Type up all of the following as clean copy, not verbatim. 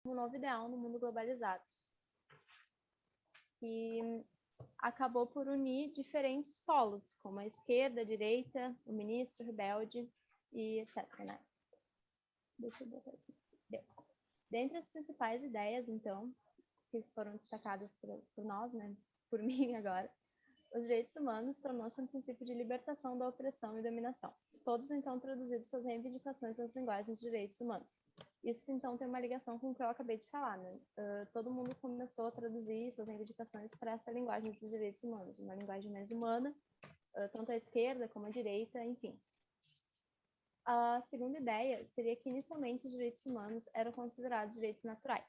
um novo ideal no mundo globalizado, que acabou por unir diferentes polos, como a esquerda, a direita, o ministro, o rebelde e etc. Né? Deixa eu botar aqui. Deu. Dentre as principais ideias, então, que foram destacadas por nós, né, por mim agora, os direitos humanos tornou-se um princípio de libertação da opressão e dominação. Todos, então, traduziram suas reivindicações nas linguagens de direitos humanos. Isso, então, tem uma ligação com o que eu acabei de falar, né? Todo mundo começou a traduzir suas reivindicações para essa linguagem dos direitos humanos, uma linguagem mais humana, tanto a esquerda como a direita, enfim. A segunda ideia seria que, inicialmente, os direitos humanos eram considerados direitos naturais.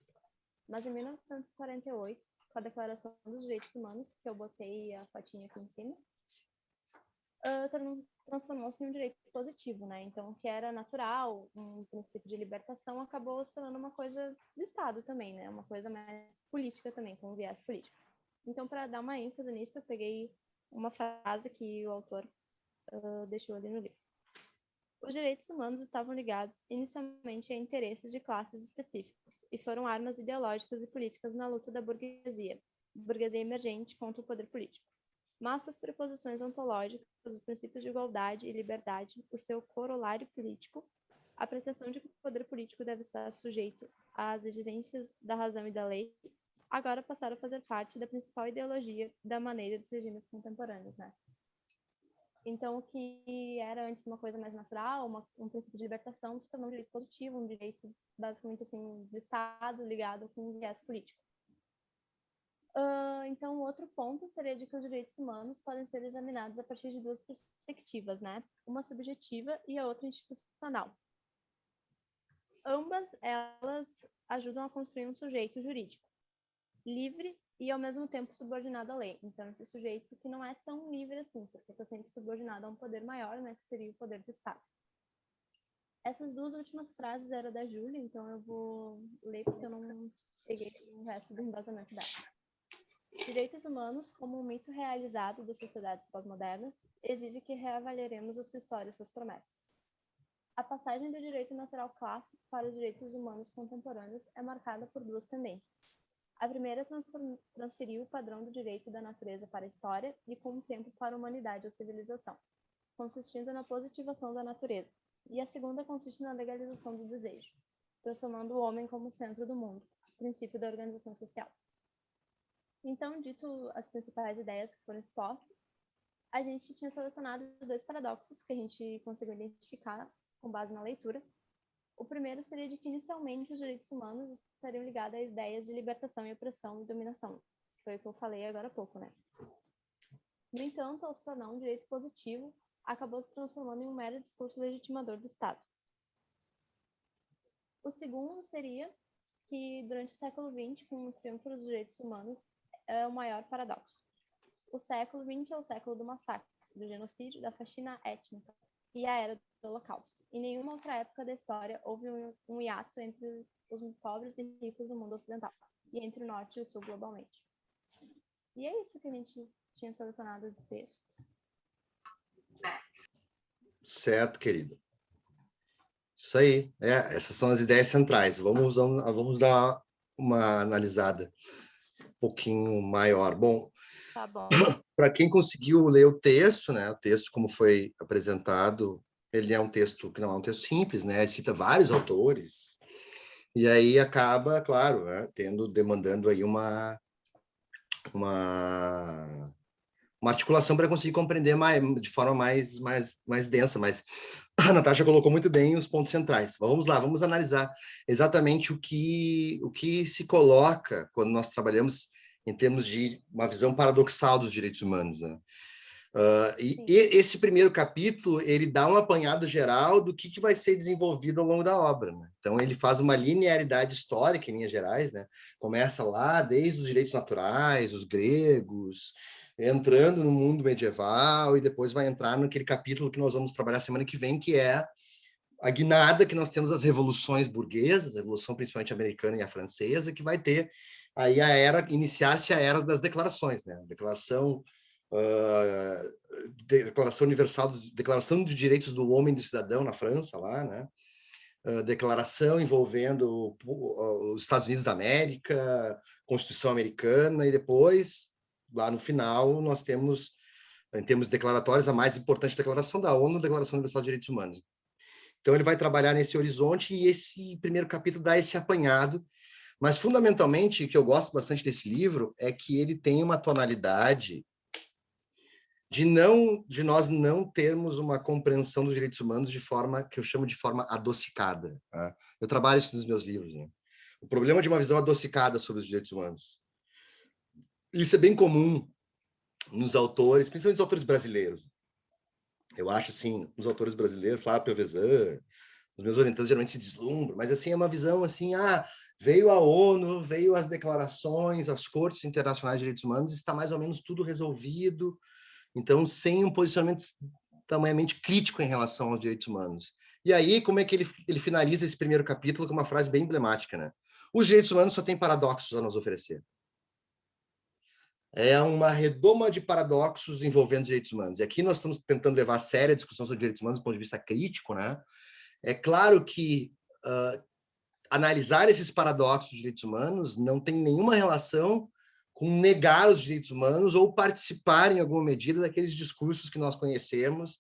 Mas, em 1948, com a Declaração dos Direitos Humanos, que eu botei a fotinha aqui em cima, transformou-se em um direito positivo, né? Então, o que era natural, um princípio de libertação, acabou se tornando uma coisa do Estado também, né? Uma coisa mais política também, com um viés político. Então, para dar uma ênfase nisso, eu peguei uma frase que o autor deixou ali no livro. Os direitos humanos estavam ligados inicialmente a interesses de classes específicos e foram armas ideológicas e políticas na luta da burguesia emergente contra o poder político. Mas suas preposições ontológicas, os princípios de igualdade e liberdade, o seu corolário político, a pretensão de que o poder político deve estar sujeito às exigências da razão e da lei, agora passaram a fazer parte da principal ideologia da maneira dos regimes contemporâneos, né? Então, o que era antes uma coisa mais natural, um princípio de libertação, se tornou um direito positivo, um direito, basicamente, assim, do Estado ligado com um viés político. Então, outro ponto seria de que os direitos humanos podem ser examinados a partir de duas perspectivas, né? Uma subjetiva e a outra institucional. Ambas, elas ajudam a construir um sujeito jurídico, livre e, ao mesmo tempo, subordinado à lei. Então, esse sujeito que não é tão livre assim, porque está sempre subordinado a um poder maior, né, que seria o poder do Estado. Essas duas últimas frases eram da Júlia, então eu vou ler porque eu não peguei o resto do embasamento dela. Direitos humanos, como um mito realizado das sociedades pós-modernas, exige que reavaliaremos a sua história e suas promessas. A passagem do direito natural clássico para os direitos humanos contemporâneos é marcada por duas tendências. A primeira transferiu o padrão do direito da natureza para a história e, com o tempo, para a humanidade ou civilização, consistindo na positivação da natureza. E a segunda consiste na legalização do desejo, transformando o homem como centro do mundo, princípio da organização social. Então, dito as principais ideias que foram expostas, a gente tinha selecionado dois paradoxos que a gente conseguiu identificar com base na leitura. O primeiro seria de que, inicialmente, os direitos humanos estariam ligados a ideias de libertação e opressão e dominação, que foi o que eu falei agora há pouco, né? No entanto, ao se tornar um direito positivo, acabou se transformando em um mero discurso legitimador do Estado. O segundo seria que, durante o século XX, com o triunfo dos direitos humanos, é o maior paradoxo. O século XX é o século do massacre, do genocídio, da faxina étnica e a era do Holocausto. Em nenhuma outra época da história houve um hiato entre os pobres e ricos do mundo ocidental e entre o norte e o sul globalmente. E é isso que a gente tinha selecionado de texto. Certo, querido. Isso aí. Essas são as ideias centrais. Vamos dar uma analisada um pouquinho maior. Bom, Tá bom. Para quem conseguiu ler o texto, né? O texto como foi apresentado, ele é um texto que não é um texto simples, né? Ele cita vários autores e aí acaba, claro, né, demandando aí uma articulação para conseguir compreender de forma mais densa, mas a Natasha colocou muito bem os pontos centrais. Vamos lá, vamos analisar exatamente o que se coloca quando nós trabalhamos em termos de uma visão paradoxal dos direitos humanos, né? E esse primeiro capítulo, ele dá um apanhado geral do que vai ser desenvolvido ao longo da obra, né? Então, ele faz uma linearidade histórica, em linhas gerais, né? Começa lá, desde os direitos naturais, os gregos, entrando no mundo medieval, e depois vai entrar naquele capítulo que nós vamos trabalhar semana que vem, que é a guinada que nós temos as revoluções burguesas, a revolução principalmente americana e a francesa, que vai ter aí iniciar-se a era das declarações, né? Declaração Universal, Declaração de Direitos do Homem e do Cidadão na França, lá, né? declaração envolvendo os Estados Unidos da América, Constituição Americana, e depois, lá no final, nós temos, em termos declaratórios, a mais importante declaração da ONU, a Declaração Universal de Direitos Humanos. Então, ele vai trabalhar nesse horizonte, e esse primeiro capítulo dá esse apanhado, mas, fundamentalmente, o que eu gosto bastante desse livro é que ele tem uma tonalidade de nós não termos uma compreensão dos direitos humanos de forma que eu chamo de forma adocicada. Tá? Eu trabalho isso nos meus livros. Né? O problema de uma visão adocicada sobre os direitos humanos. Isso é bem comum nos autores, principalmente nos autores brasileiros. Eu acho, assim, os autores brasileiros, Flávio Pelvezan, os meus orientandos geralmente se deslumbram, mas, assim, é uma visão, assim, veio a ONU, veio as declarações, as cortes internacionais de direitos humanos, está mais ou menos tudo resolvido, então, sem um posicionamento tamanhamente crítico em relação aos direitos humanos. E aí, como é que ele finaliza esse primeiro capítulo com uma frase bem emblemática, né? Os direitos humanos só têm paradoxos a nos oferecer. É uma redoma de paradoxos envolvendo direitos humanos. E aqui nós estamos tentando levar a sério a discussão sobre direitos humanos do ponto de vista crítico, né? É claro que analisar esses paradoxos de direitos humanos não tem nenhuma relação com negar os direitos humanos ou participar, em alguma medida, daqueles discursos que nós conhecemos,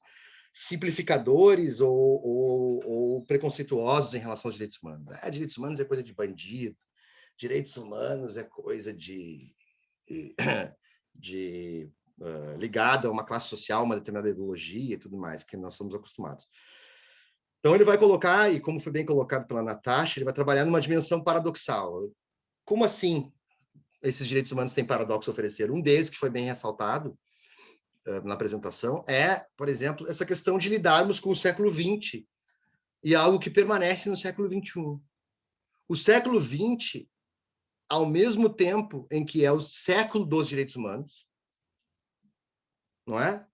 simplificadores ou preconceituosos em relação aos direitos humanos. Direitos humanos é coisa de bandido, direitos humanos é coisa ligada a uma classe social, uma determinada ideologia e tudo mais, que nós somos acostumados. Então, ele vai colocar, e como foi bem colocado pela Natasha, ele vai trabalhar numa dimensão paradoxal. Como assim esses direitos humanos têm paradoxo a oferecer? Um deles, que foi bem ressaltado na apresentação, é, por exemplo, essa questão de lidarmos com o século XX e algo que permanece no século XXI. O século XX, ao mesmo tempo em que é o século dos direitos humanos, não é?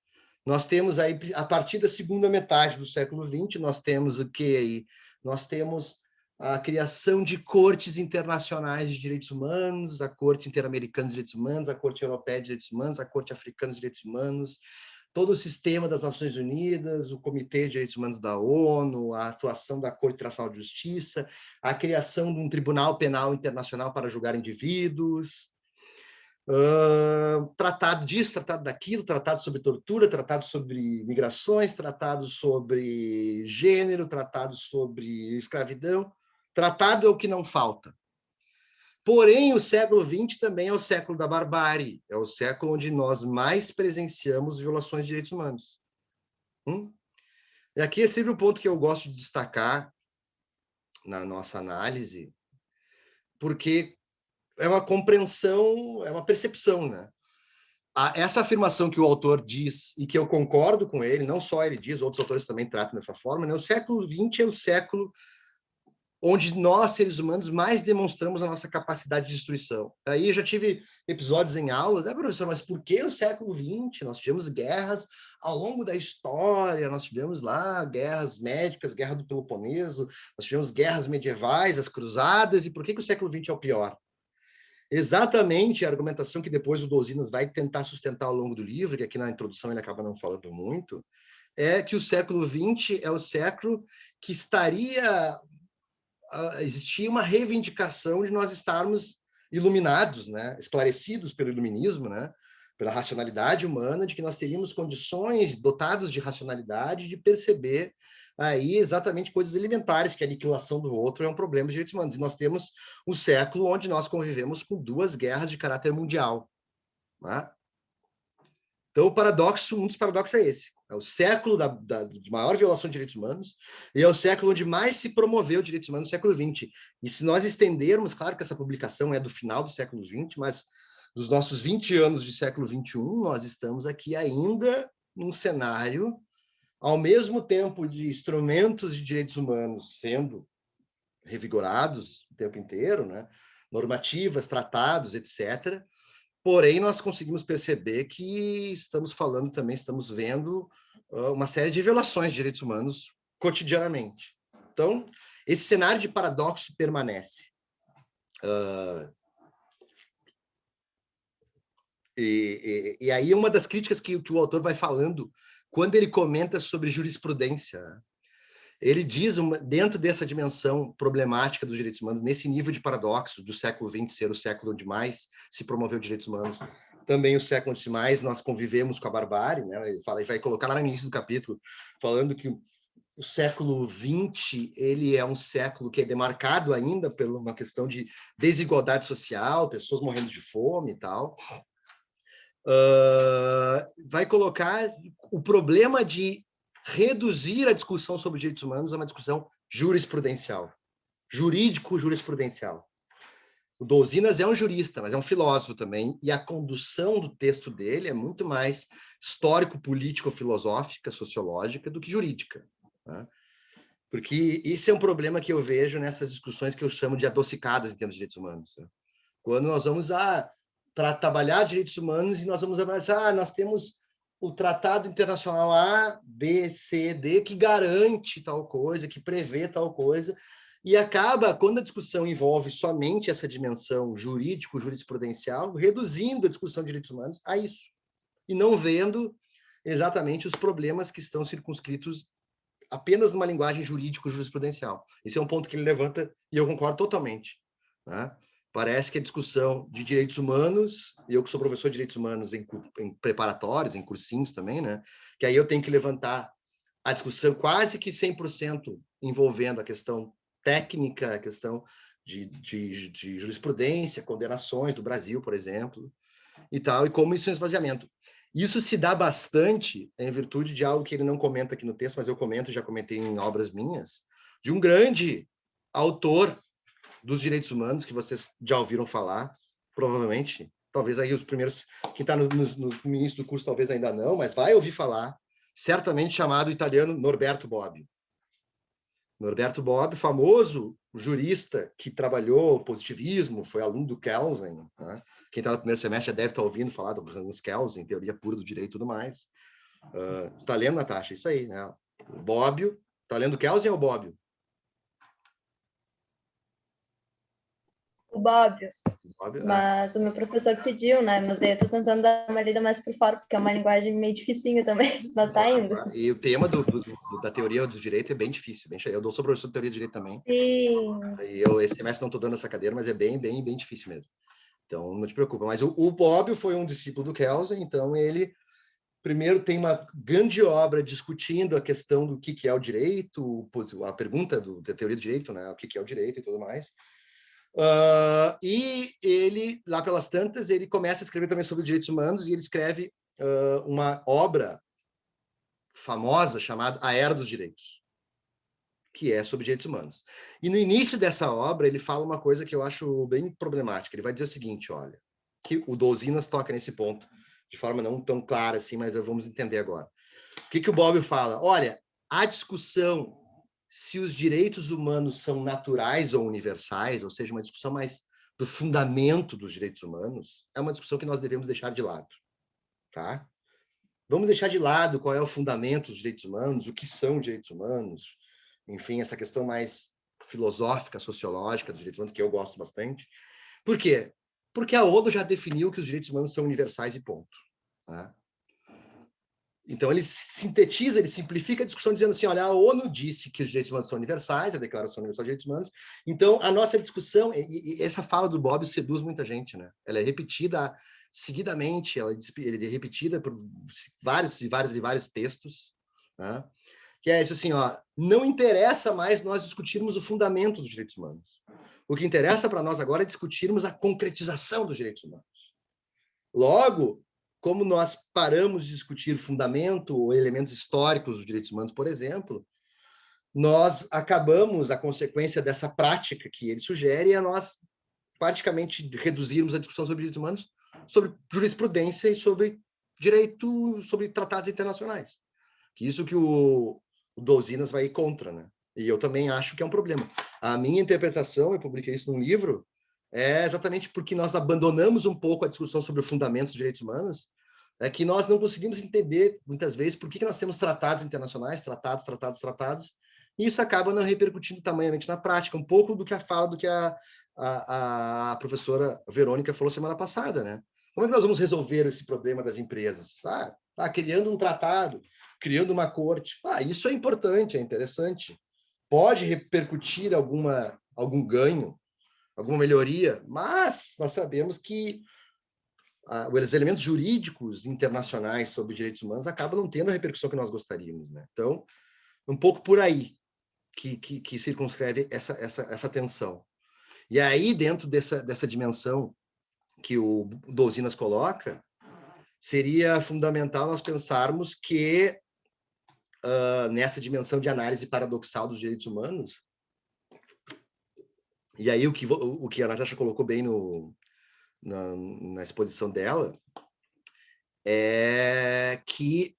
Nós temos aí, a partir da segunda metade do século XX, nós temos o quê aí? Nós temos a criação de cortes internacionais de direitos humanos, a Corte Interamericana de Direitos Humanos, a Corte Europeia de Direitos Humanos, a Corte Africana de Direitos Humanos, todo o sistema das Nações Unidas, o Comitê de Direitos Humanos da ONU, a atuação da Corte Internacional de Justiça, a criação de um Tribunal Penal Internacional para julgar indivíduos, tratado disso, tratado daquilo, tratado sobre tortura, tratado sobre migrações, tratado sobre gênero, tratado sobre escravidão. Tratado é o que não falta. Porém, o século XX também é o século da barbárie, é o século onde nós mais presenciamos violações de direitos humanos. E aqui é sempre o ponto que eu gosto de destacar na nossa análise, porque é uma compreensão, é uma percepção, né? Essa afirmação que o autor diz, e que eu concordo com ele, não só ele diz, outros autores também tratam dessa forma, né? O século XX é o século onde nós, seres humanos, mais demonstramos a nossa capacidade de destruição. Aí eu já tive episódios em aulas, professor, mas por que o século XX? Nós tivemos guerras ao longo da história, nós tivemos lá guerras médicas, guerra do Peloponeso, nós tivemos guerras medievais, as cruzadas, e por que o século XX é o pior? Exatamente a argumentação que depois o Dosinas vai tentar sustentar ao longo do livro, que aqui na introdução ele acaba não falando muito, é que o século XX é o século que existia uma reivindicação de nós estarmos iluminados, né, esclarecidos pelo iluminismo, né, pela racionalidade humana, de que nós teríamos condições dotados de racionalidade de perceber aí exatamente coisas elementares, que a aniquilação do outro é um problema de direitos humanos. E nós temos um século onde nós convivemos com duas guerras de caráter mundial. Né? Então, um dos paradoxos é esse. É o século de maior violação de direitos humanos e é o século onde mais se promoveu direitos humanos no século XX. E se nós estendermos, claro que essa publicação é do final do século XX, mas dos nossos 20 anos de século XXI, nós estamos aqui ainda num cenário, ao mesmo tempo de instrumentos de direitos humanos sendo revigorados o tempo inteiro, né? Normativas, tratados, etc., porém, nós conseguimos perceber que estamos vendo uma série de violações de direitos humanos cotidianamente. Então, esse cenário de paradoxo permanece. E aí uma das críticas que o autor vai falando quando ele comenta sobre jurisprudência. ele diz, dentro dessa dimensão problemática dos direitos humanos, nesse nível de paradoxo do século XX ser o século onde mais se promoveu direitos humanos, também o século onde mais nós convivemos com a barbárie, né? Ele fala, e vai colocar lá no início do capítulo, falando que o século XX ele é um século que é demarcado ainda por uma questão de desigualdade social, pessoas morrendo de fome e tal. Vai colocar o problema de reduzir a discussão sobre direitos humanos a uma discussão jurisprudencial, jurídico-jurisprudencial. O Douzinas é um jurista, mas é um filósofo também, e a condução do texto dele é muito mais histórico-político-filosófica, sociológica, do que jurídica. Né? Porque esse é um problema que eu vejo nessas discussões que eu chamo de adocicadas em termos de direitos humanos. Né? Quando nós vamos para trabalhar direitos humanos e nós vamos avançar, nós temos o Tratado Internacional A, B, C, D, que garante tal coisa, que prevê tal coisa, e acaba, quando a discussão envolve somente essa dimensão jurídico-jurisprudencial, reduzindo a discussão de direitos humanos a isso, e não vendo exatamente os problemas que estão circunscritos apenas numa linguagem jurídico-jurisprudencial. Esse é um ponto que ele levanta, e eu concordo totalmente. Né? Parece que a discussão de direitos humanos, e eu que sou professor de direitos humanos em preparatórios, em cursinhos também, né? Que aí eu tenho que levantar a discussão quase que 100% envolvendo a questão técnica, a questão de jurisprudência, condenações do Brasil, por exemplo, e tal, e como isso é um esvaziamento. Isso se dá bastante em virtude de algo que ele não comenta aqui no texto, mas eu comento, já comentei em obras minhas, de um grande autor dos direitos humanos, que vocês já ouviram falar, provavelmente, talvez aí os primeiros, quem está no início do curso talvez ainda não, mas vai ouvir falar, certamente chamado italiano Norberto Bobbio. Norberto Bobbio, famoso jurista que trabalhou positivismo, foi aluno do Kelsen. Né? Quem está no primeiro semestre já deve estar ouvindo falar do Hans Kelsen, teoria pura do direito e tudo mais. Está lendo, Natasha? Isso aí, né? O Bobbio. Está lendo Kelsen ou Bobbio? O Bobbio. Mas o meu professor pediu, né? Mas eu estou tentando dar uma lida mais por fora, porque é uma linguagem meio dificinho também, mas tá indo. E o tema da teoria do direito é bem difícil. Eu sou professor de teoria de direito também. Sim. E esse semestre não estou dando essa cadeira, mas é bem difícil mesmo. Então, não te preocupa. Mas o Bobbio foi um discípulo do Kelsen, então ele primeiro tem uma grande obra discutindo a questão do que é o direito, a pergunta da teoria do direito, né? O que é o direito e tudo mais. E ele, lá pelas tantas, ele começa a escrever também sobre direitos humanos e ele escreve uma obra famosa chamada A Era dos Direitos, que é sobre direitos humanos. E no início dessa obra, ele fala uma coisa que eu acho bem problemática. Ele vai dizer o seguinte, olha, que o Douzinas toca nesse ponto, de forma não tão clara assim, mas vamos entender agora. O que o Bobbio fala? Olha, a discussão se os direitos humanos são naturais ou universais, ou seja, uma discussão mais do fundamento dos direitos humanos, é uma discussão que nós devemos deixar de lado. Tá? Vamos deixar de lado qual é o fundamento dos direitos humanos, o que são direitos humanos, enfim, essa questão mais filosófica, sociológica dos direitos humanos, que eu gosto bastante. Por quê? Porque a ONU já definiu que os direitos humanos são universais e ponto. Tá? Então, ele sintetiza, ele simplifica a discussão dizendo assim, olha, a ONU disse que os direitos humanos são universais, a Declaração Universal de Direitos Humanos, então a nossa discussão, e essa fala do Bobbio seduz muita gente, né? Ela é repetida seguidamente, ela é repetida por vários textos, né? Que é isso assim, ó, não interessa mais nós discutirmos o fundamento dos direitos humanos. O que interessa para nós agora é discutirmos a concretização dos direitos humanos. Logo, como nós paramos de discutir fundamento ou elementos históricos dos direitos humanos, por exemplo, nós acabamos, a consequência dessa prática que ele sugere, é nós praticamente reduzirmos a discussão sobre direitos humanos sobre jurisprudência e sobre direito, sobre tratados internacionais. Que isso que o Douzinas vai contra, né? E eu também acho que é um problema. A minha interpretação, eu publiquei isso num livro, é exatamente porque nós abandonamos um pouco a discussão sobre o fundamento dos direitos humanos, é que nós não conseguimos entender, muitas vezes, por que nós temos tratados internacionais, tratados, e isso acaba não repercutindo tamanhamente na prática, um pouco do que a fala do que a professora Verônica falou semana passada, né? Como é que nós vamos resolver esse problema das empresas? Criando um tratado, criando uma corte. Isso é importante, é interessante, pode repercutir algum ganho, alguma melhoria, mas nós sabemos que os elementos jurídicos internacionais sobre direitos humanos acabam não tendo a repercussão que nós gostaríamos, né? Então, um pouco por aí que circunscreve essa tensão. E aí, dentro dessa dimensão que o Douzinas coloca, seria fundamental nós pensarmos que, nessa dimensão de análise paradoxal dos direitos humanos, e aí o que a Natasha colocou bem na exposição dela, é que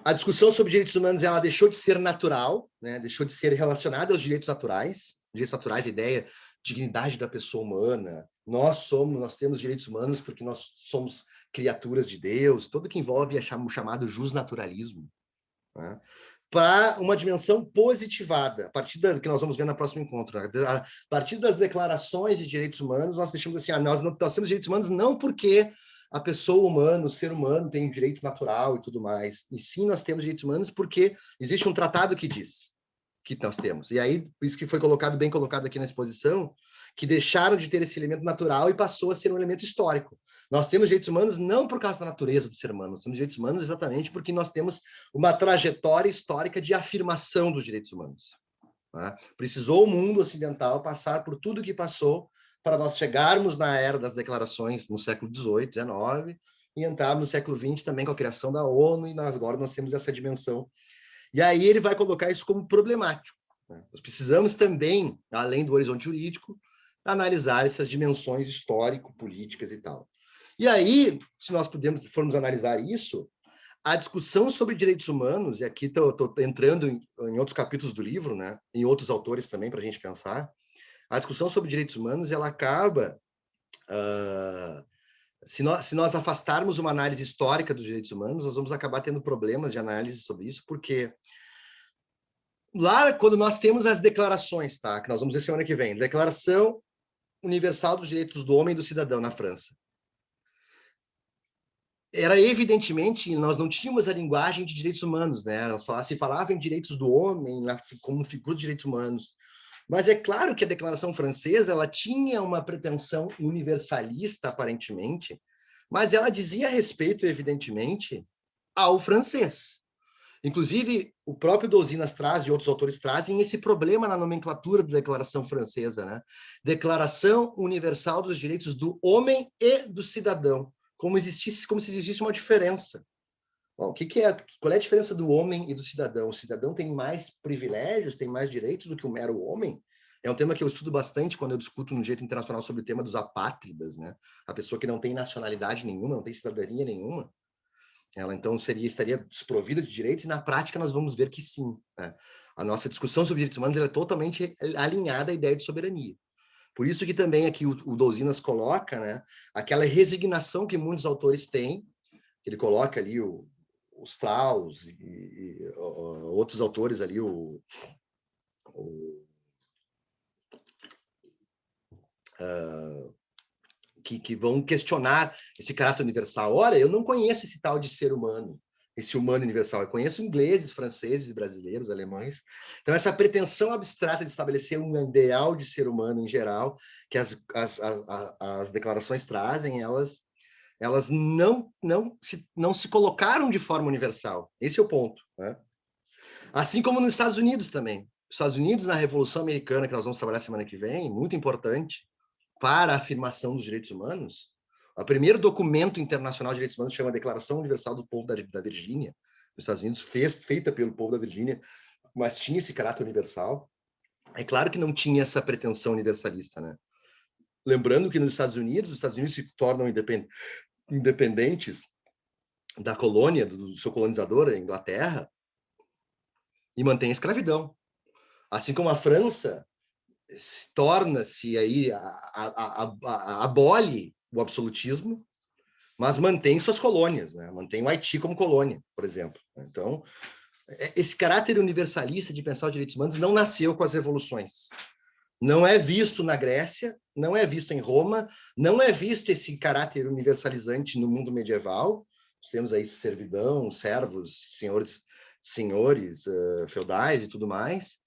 a discussão sobre direitos humanos ela deixou de ser natural, né? Deixou de ser relacionada aos direitos naturais. Direitos naturais, a ideia, dignidade da pessoa humana. Nós temos direitos humanos porque nós somos criaturas de Deus. Tudo que envolve o chamado justnaturalismo, né? Para uma dimensão positivada, a partir que nós vamos ver no próximo encontro. Né? A partir das declarações de direitos humanos, nós deixamos assim, nós temos direitos humanos não porque a pessoa humana, o ser humano tem direito natural e tudo mais, e sim nós temos direitos humanos porque existe um tratado que diz que nós temos. E aí, por isso que foi bem colocado aqui na exposição, que deixaram de ter esse elemento natural e passou a ser um elemento histórico. Nós temos direitos humanos não por causa da natureza do ser humano, nós temos direitos humanos exatamente porque nós temos uma trajetória histórica de afirmação dos direitos humanos. Tá? Precisou o mundo ocidental passar por tudo que passou para nós chegarmos na era das declarações no século XVIII, XIX, e entrarmos no século XX também com a criação da ONU, e agora nós temos essa dimensão. E aí ele vai colocar isso como problemático. Né? Nós precisamos também, além do horizonte jurídico, analisar essas dimensões histórico-políticas e tal. E aí, se nós formos analisar isso, a discussão sobre direitos humanos, e aqui estou entrando em outros capítulos do livro, né, em outros autores também, para a gente pensar, a discussão sobre direitos humanos, ela acaba, se nós afastarmos uma análise histórica dos direitos humanos, nós vamos acabar tendo problemas de análise sobre isso, porque lá, quando nós temos as declarações, tá, que nós vamos ver semana que vem, Declaração Universal dos Direitos do Homem e do Cidadão na França, era evidentemente, nós não tínhamos a linguagem de direitos humanos, né? Se falava em direitos do homem como figura de direitos humanos. Mas é claro que a Declaração Francesa ela tinha uma pretensão universalista, aparentemente, mas ela dizia respeito, evidentemente, ao francês. Inclusive, o próprio Douzinas traz, e outros autores trazem, esse problema na nomenclatura da Declaração Francesa, né? Declaração Universal dos Direitos do Homem e do Cidadão. Como se existisse uma diferença. Bom, qual é a diferença do homem e do cidadão? O cidadão tem mais privilégios, tem mais direitos do que o mero homem? É um tema que eu estudo bastante quando eu discuto no Direito Internacional sobre o tema dos apátridas, né? A pessoa que não tem nacionalidade nenhuma, não tem cidadania nenhuma. Ela, então, estaria desprovida de direitos, e na prática nós vamos ver que sim. Né? A nossa discussão sobre direitos humanos é totalmente alinhada à ideia de soberania. Por isso que também aqui o Douzinas coloca, né, aquela resignação que muitos autores têm, ele coloca ali o Strauss e outros autores ali, que vão questionar esse caráter universal. Ora, eu não conheço esse tal de ser humano, esse humano universal. Eu conheço ingleses, franceses, brasileiros, alemães. Então, essa pretensão abstrata de estabelecer um ideal de ser humano em geral, que as declarações trazem, elas não se colocaram de forma universal. Esse é o ponto. Né? Assim como nos Estados Unidos também. Os Estados Unidos, na Revolução Americana, que nós vamos trabalhar semana que vem, muito importante para a afirmação dos direitos humanos, o primeiro documento internacional de direitos humanos chama Declaração Universal do Povo da Virgínia, nos Estados Unidos, feita pelo povo da Virgínia, mas tinha esse caráter universal. É claro que não tinha essa pretensão universalista, né? Lembrando que nos Estados Unidos, os Estados Unidos se tornam independentes da colônia, do seu colonizador, a Inglaterra, e mantém a escravidão. Assim como a França torna-se aí, abole o absolutismo, mas mantém suas colônias, né? Mantém o Haiti como colônia, por exemplo. Então, esse caráter universalista de pensar os direitos humanos não nasceu com as revoluções. Não é visto na Grécia, não é visto em Roma, não é visto esse caráter universalizante no mundo medieval. Nós temos aí servidão, servos, senhores feudais e tudo mais.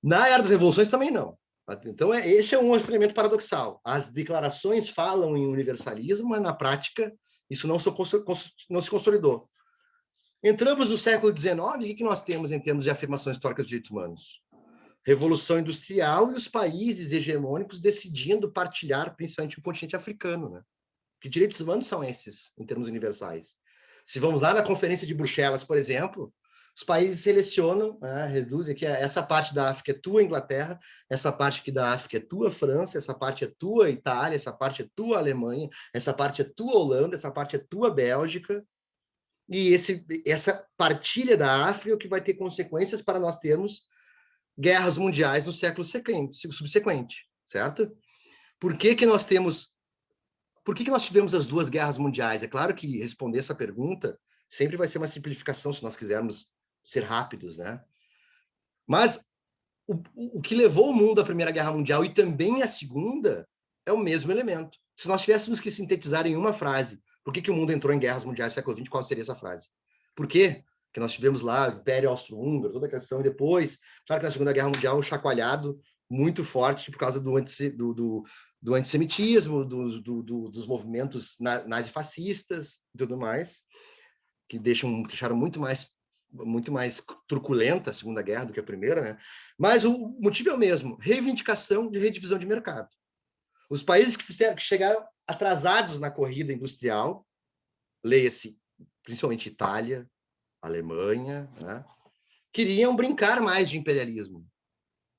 Na era das revoluções também não. Então, esse é um outro elemento paradoxal. As declarações falam em universalismo, mas na prática isso não se consolidou. Entramos no século XIX, o que nós temos em termos de afirmação histórica dos direitos humanos? Revolução Industrial e os países hegemônicos decidindo partilhar, principalmente o continente africano, né? Que direitos humanos são esses, em termos universais? Se vamos lá na Conferência de Bruxelas, por exemplo, os países selecionam, reduzem aqui, essa parte da África é tua Inglaterra, essa parte aqui da África é tua França, essa parte é tua Itália, essa parte é tua Alemanha, essa parte é tua Holanda, essa parte é tua Bélgica, e essa partilha da África é o que vai ter consequências para nós termos guerras mundiais no século subsequente, certo? Por que nós tivemos as duas guerras mundiais? É claro que responder essa pergunta sempre vai ser uma simplificação, se nós quisermos ser rápidos, né? Mas o que levou o mundo à Primeira Guerra Mundial e também à Segunda é o mesmo elemento. Se nós tivéssemos que sintetizar em uma frase por que o mundo entrou em guerras mundiais no século XX, qual seria essa frase? Por quê? Porque nós tivemos lá o Império Austro-Húngaro, toda a questão, e depois, claro que na Segunda Guerra Mundial, um chacoalhado muito forte por causa do antissemitismo, dos movimentos nazifascistas e tudo mais, que deixaram muito mais truculenta a Segunda Guerra do que a Primeira, né? Mas o motivo é o mesmo, reivindicação de redivisão de mercado. Os países que chegaram atrasados na corrida industrial, leia-se principalmente Itália, Alemanha, né? Queriam brincar mais de imperialismo.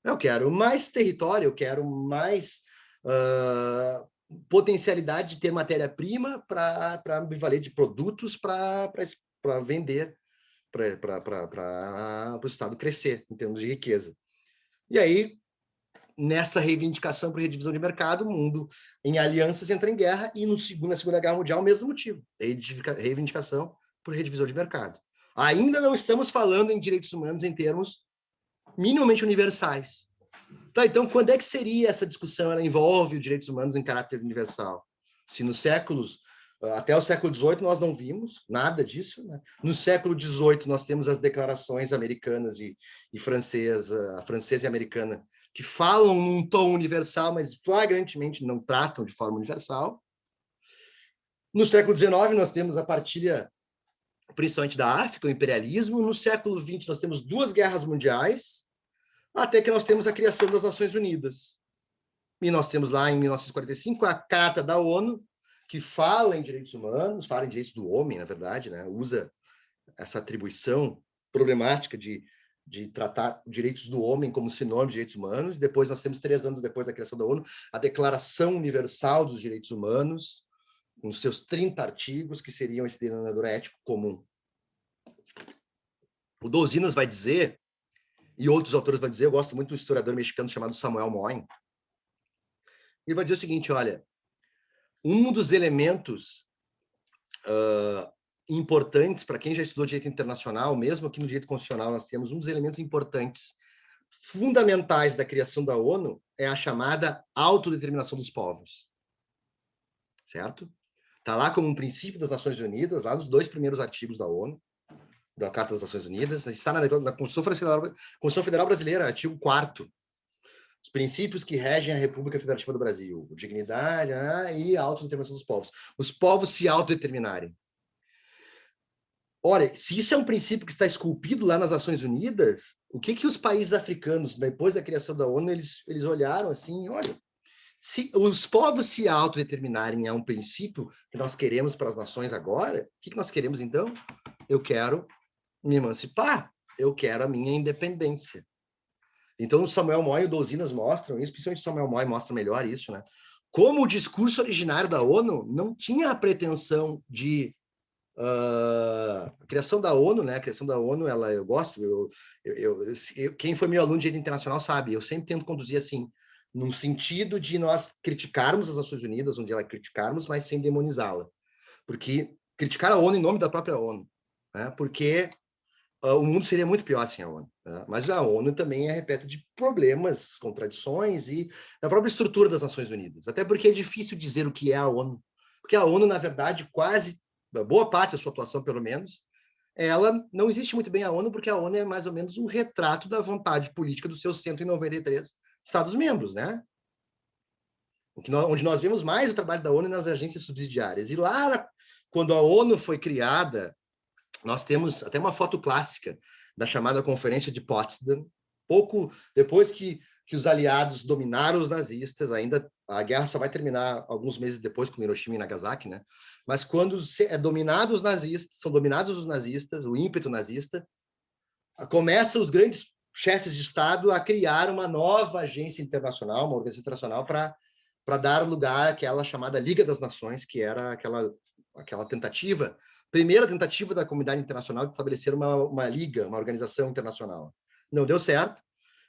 Eu quero mais território, eu quero mais potencialidade de ter matéria-prima para me valer de produtos para vender, para o Estado crescer em termos de riqueza. E aí, nessa reivindicação por redivisão de mercado, o mundo em alianças entra em guerra e na Segunda Guerra Mundial o mesmo motivo, reivindicação por redivisão de mercado. Ainda não estamos falando em direitos humanos em termos minimamente universais. Tá, então, quando é que seria essa discussão? Ela envolve os direitos humanos em caráter universal? Se nos séculos, até o século XVIII, nós não vimos nada disso, né? No século XVIII, nós temos as declarações americanas e francesa, a francesa e a americana, que falam num tom universal, mas flagrantemente não tratam de forma universal. No século XIX, nós temos a partilha, principalmente da África, o imperialismo. No século XX, nós temos duas guerras mundiais, até que nós temos a criação das Nações Unidas. E nós temos lá, em 1945, a Carta da ONU, que fala em direitos humanos, fala em direitos do homem, na verdade, né? Usa essa atribuição problemática de tratar direitos do homem como sinônimo de direitos humanos. Depois, nós temos, 3 anos depois da criação da ONU, a Declaração Universal dos Direitos Humanos, com seus 30 artigos, que seriam esse denominador ético comum. O Douzinas vai dizer, e outros autores vão dizer, eu gosto muito de um historiador mexicano chamado Samuel Moyn, ele vai dizer o seguinte, olha, um dos elementos importantes para quem já estudou direito internacional, mesmo aqui no direito constitucional, nós temos um dos elementos importantes, fundamentais da criação da ONU, é a chamada autodeterminação dos povos. Certo? Está lá como um princípio das Nações Unidas, lá nos 2 primeiros artigos da ONU, da Carta das Nações Unidas, está na Constituição Federal Brasileira, artigo 4º. Os princípios que regem a República Federativa do Brasil, dignidade e a autodeterminação dos povos. Os povos se autodeterminarem. Olha, se isso é um princípio que está esculpido lá nas Nações Unidas, o que os países africanos, depois da criação da ONU, eles olharam assim, olha, se os povos se autodeterminarem é um princípio que nós queremos para as nações agora, o que nós queremos então? Eu quero me emancipar, eu quero a minha independência. Então, o Samuel Moy e o Douzinas mostram isso, principalmente o Samuel Moy mostra melhor isso, né? Como o discurso originário da ONU não tinha a pretensão de a criação da ONU, né? A criação da ONU, eu gosto, quem foi meu aluno de direito internacional sabe, eu sempre tento conduzir assim, num sentido de nós criticarmos as Nações Unidas, onde ela criticarmos, mas sem demonizá-la. Porque criticar a ONU em nome da própria ONU, né? Porque o mundo seria muito pior sem a ONU. Né? Mas a ONU também é repleta de problemas, contradições e a própria estrutura das Nações Unidas. Até porque é difícil dizer o que é a ONU. Porque a ONU, na verdade, boa parte da sua atuação, pelo menos, ela não existe muito bem a ONU, porque a ONU é mais ou menos um retrato da vontade política dos seus 193 Estados-membros, né? Onde nós vemos mais o trabalho da ONU nas agências subsidiárias. E lá, quando a ONU foi criada, nós temos até uma foto clássica da chamada Conferência de Potsdam, pouco depois que os aliados dominaram os nazistas, ainda a guerra só vai terminar alguns meses depois com Hiroshima e Nagasaki, né? Mas quando é dominado os nazistas, são dominados os nazistas, o ímpeto nazista, começam os grandes chefes de Estado a criar uma nova agência internacional, uma organização internacional para dar lugar àquela chamada Liga das Nações, que era aquela tentativa, primeira tentativa da comunidade internacional de estabelecer uma liga, uma organização internacional. Não deu certo,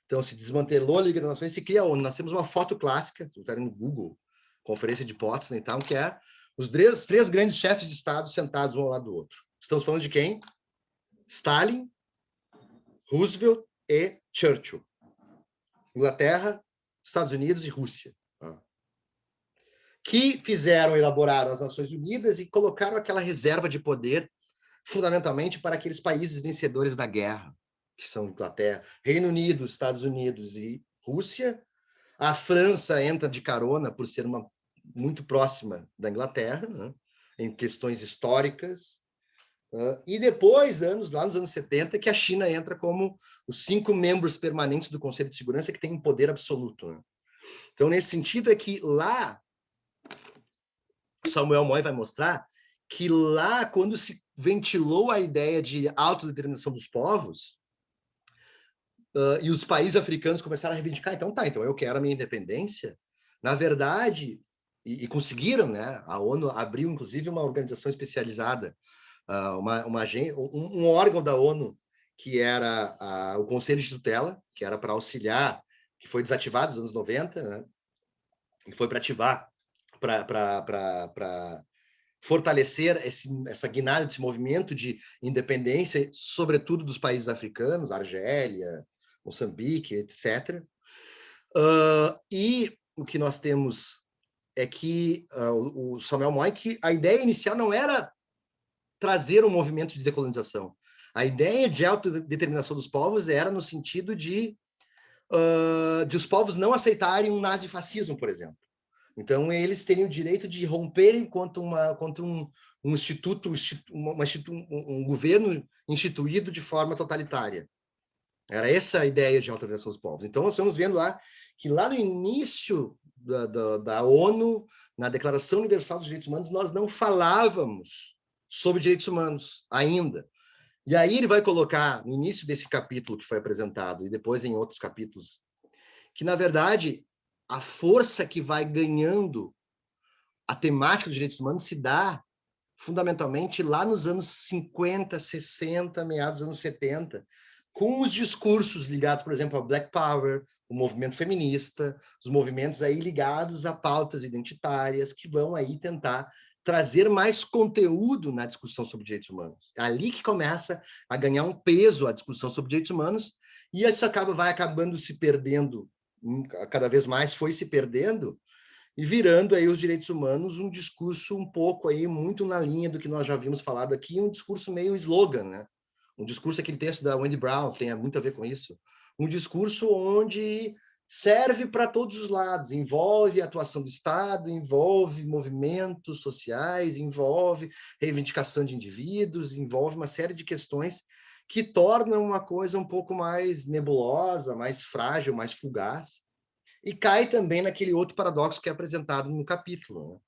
então se desmantelou a Liga das Nações e se cria a ONU. Nós temos uma foto clássica, se botarem no Google, Conferência de Potsdam e tal, que é os três grandes chefes de Estado sentados um ao lado do outro. Estamos falando de quem? Stalin, Roosevelt e Churchill. Inglaterra, Estados Unidos e Rússia. Que elaboraram as Nações Unidas e colocaram aquela reserva de poder fundamentalmente para aqueles países vencedores da guerra, que são Inglaterra, Reino Unido, Estados Unidos e Rússia. A França entra de carona por ser muito próxima da Inglaterra, né, em questões históricas. E depois, lá nos anos 70, que a China entra como os 5 membros permanentes do Conselho de Segurança que tem um poder absoluto. Né? Então, nesse sentido, é que lá, Samuel Moy vai mostrar que lá, quando se ventilou a ideia de autodeterminação dos povos, e os países africanos começaram a reivindicar, então eu quero a minha independência, na verdade, e conseguiram, né? A ONU abriu, inclusive, uma organização especializada, um órgão da ONU, que era o Conselho de Tutela, que era para auxiliar, que foi desativado nos anos 90, né? E foi para ativar, para fortalecer essa guinada, esse movimento de independência, sobretudo dos países africanos, Argélia, Moçambique, etc. E o que nós temos é que o Samuel Moy, que a ideia inicial não era trazer um movimento de decolonização. A ideia de autodeterminação dos povos era no sentido de os povos não aceitarem um nazifascismo, por exemplo. Então, eles teriam o direito de romperem contra um governo instituído de forma totalitária. Era essa a ideia de autodeterminação dos povos. Então, nós estamos vendo lá que lá no início da ONU, na Declaração Universal dos Direitos Humanos, nós não falávamos sobre direitos humanos ainda. E aí ele vai colocar, no início desse capítulo que foi apresentado, e depois em outros capítulos, que, na verdade, a força que vai ganhando a temática dos direitos humanos se dá fundamentalmente lá nos anos 50, 60, meados dos anos 70, com os discursos ligados, por exemplo, ao Black Power, o movimento feminista, os movimentos aí ligados a pautas identitárias que vão aí tentar trazer mais conteúdo na discussão sobre direitos humanos. É ali que começa a ganhar um peso a discussão sobre direitos humanos, e isso vai acabando se perdendo, cada vez mais foi se perdendo, e virando aí os direitos humanos um discurso um pouco aí muito na linha do que nós já havíamos falado aqui, um discurso meio slogan, né? Um discurso, aquele texto da Wendy Brown tem muito a ver com isso, um discurso onde serve para todos os lados, envolve a atuação do Estado, envolve movimentos sociais, envolve reivindicação de indivíduos, envolve uma série de questões que tornam uma coisa um pouco mais nebulosa, mais frágil, mais fugaz, e cai também naquele outro paradoxo que é apresentado no capítulo, né?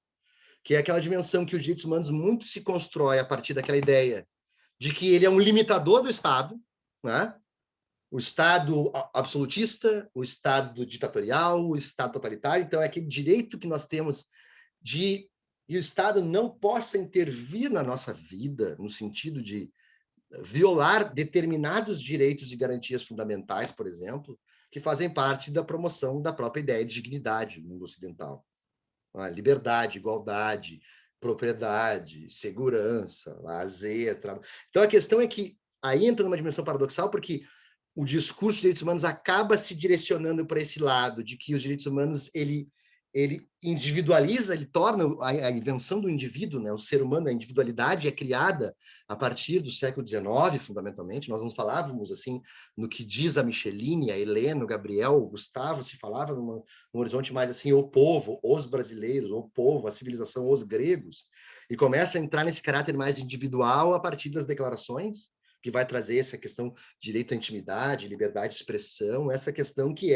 Que é aquela dimensão que os direitos humanos muito se constrói a partir daquela ideia de que ele é um limitador do Estado, né? O Estado absolutista, o Estado ditatorial, o Estado totalitário. Então, é aquele direito que nós temos de que o Estado não possa intervir na nossa vida, no sentido de violar determinados direitos e garantias fundamentais, por exemplo, que fazem parte da promoção da própria ideia de dignidade no mundo ocidental. Liberdade, igualdade, propriedade, segurança, lazer, trabalho. Então, a questão é que aí entra numa dimensão paradoxal, porque o discurso de direitos humanos acaba se direcionando para esse lado, de que os direitos humanos, ele ele individualiza, ele torna a invenção do indivíduo, né, o ser humano, a individualidade é criada a partir do século XIX, fundamentalmente. Nós não falávamos assim no que diz a Micheline, a Helena, o Gabriel, o Gustavo, se falava num horizonte mais assim, o povo, os brasileiros, o povo, a civilização, os gregos, e começa a entrar nesse caráter mais individual a partir das declarações, que vai trazer essa questão de direito à intimidade, liberdade de expressão, essa questão que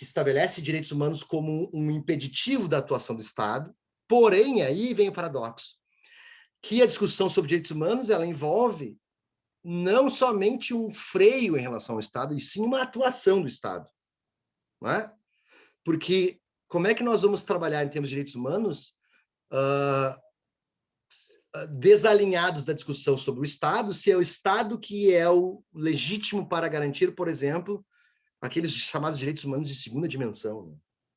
estabelece direitos humanos como um impeditivo da atuação do Estado. Porém, aí vem o paradoxo, que a discussão sobre direitos humanos ela envolve não somente um freio em relação ao Estado, e sim uma atuação do Estado. Não é? Porque como é que nós vamos trabalhar em termos de direitos humanos desalinhados da discussão sobre o Estado, se é o Estado que é o legítimo para garantir, por exemplo, aqueles chamados direitos humanos de segunda dimensão. Né?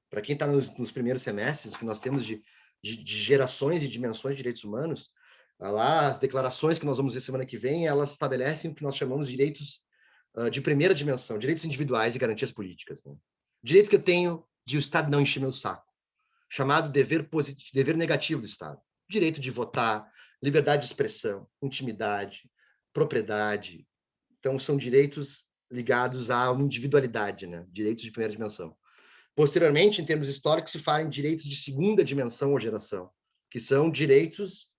Para quem está nos primeiros semestres, que nós temos de gerações e dimensões de direitos humanos, lá as declarações que nós vamos ver semana que vem, elas estabelecem o que nós chamamos de direitos de primeira dimensão, direitos individuais e garantias políticas. Né? Direito que eu tenho de o Estado não encher meu saco, chamado dever negativo do Estado. Direito de votar, liberdade de expressão, intimidade, propriedade. Então, são direitos ligados à individualidade, né? Direitos de primeira dimensão. Posteriormente, em termos históricos, se fala em direitos de segunda dimensão ou geração, que são direitos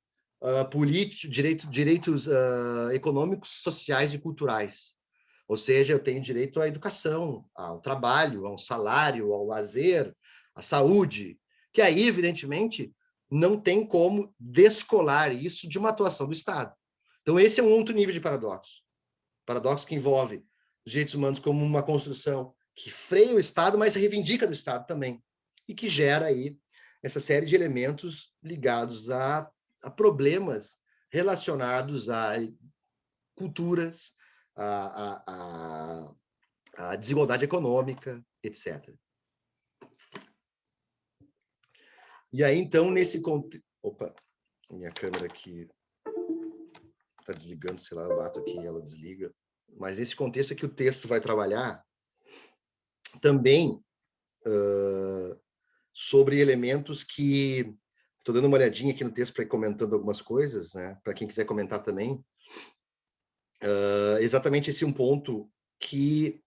políticos, direitos econômicos, sociais e culturais. Ou seja, eu tenho direito à educação, ao trabalho, ao salário, ao lazer, à saúde, que aí, evidentemente, não tem como descolar isso de uma atuação do Estado. Então, esse é um outro nível de paradoxo. Paradoxo que envolve os direitos humanos como uma construção que freia o Estado, mas reivindica do Estado também, e que gera aí essa série de elementos ligados a problemas relacionados a culturas, a desigualdade econômica, etc. E aí, então, nesse contexto... Opa, minha câmera aqui está desligando, sei lá, eu bato aqui e ela desliga. Mas esse contexto é que o texto vai trabalhar também sobre elementos que... Estou dando uma olhadinha aqui no texto para ir comentando algumas coisas, né? Para quem quiser comentar também. Exatamente esse é um ponto que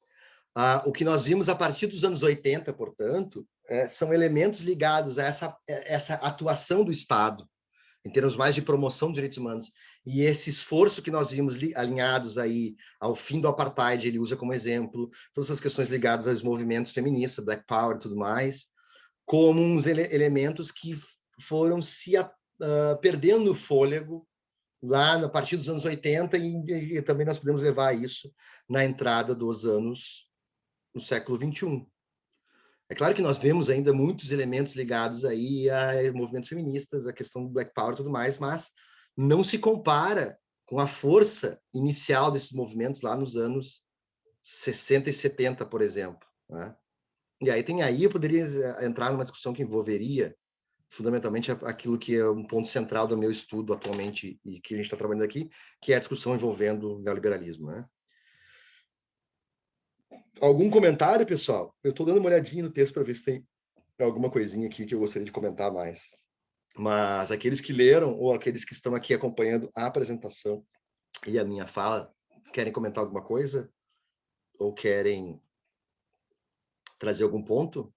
o que nós vimos a partir dos anos 80, portanto, são elementos ligados a essa atuação do Estado, em termos mais de promoção dos direitos humanos. E esse esforço que nós vimos alinhados aí ao fim do apartheid, ele usa como exemplo todas as questões ligadas aos movimentos feministas, Black Power e tudo mais, como uns elementos que foram se perdendo o fôlego lá a partir dos anos 80 e também nós podemos levar isso na entrada dos anos no século XXI. É claro que nós vemos ainda muitos elementos ligados aí a movimentos feministas, a questão do Black Power e tudo mais, mas não se compara com a força inicial desses movimentos lá nos anos 60 e 70, por exemplo. Né? E aí eu poderia entrar numa discussão que envolveria fundamentalmente aquilo que é um ponto central do meu estudo atualmente e que a gente está trabalhando aqui, que é a discussão envolvendo o neoliberalismo. Né? Algum comentário, pessoal? Eu estou dando uma olhadinha no texto para ver se tem alguma coisinha aqui que eu gostaria de comentar mais. Mas aqueles que leram ou aqueles que estão aqui acompanhando a apresentação e a minha fala, querem comentar alguma coisa? Ou querem trazer algum ponto?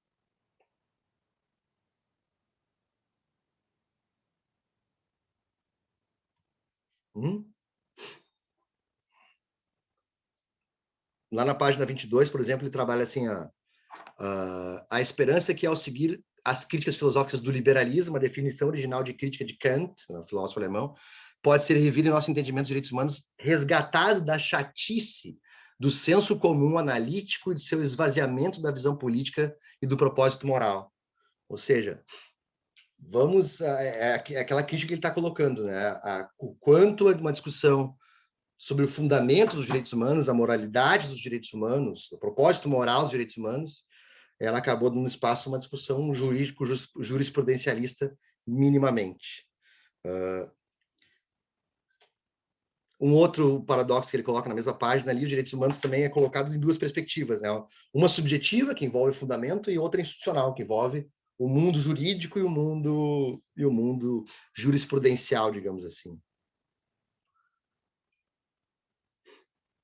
Lá na página 22, por exemplo, ele trabalha assim, a esperança que ao seguir as críticas filosóficas do liberalismo, a definição original de crítica de Kant, um filósofo alemão, pode ser revida em nosso entendimento dos direitos humanos, resgatado da chatice do senso comum analítico e de seu esvaziamento da visão política e do propósito moral. Ou seja, aquela crítica que ele está colocando, né? O quanto uma discussão sobre o fundamento dos direitos humanos, a moralidade dos direitos humanos, o propósito moral dos direitos humanos, ela acabou dando espaço a uma discussão jurídico jurisprudencialista minimamente. Um outro paradoxo que ele coloca na mesma página ali, os direitos humanos também é colocado em duas perspectivas, né? Uma subjetiva, que envolve o fundamento, e outra institucional, que envolve o mundo jurídico e o mundo jurisprudencial, digamos assim.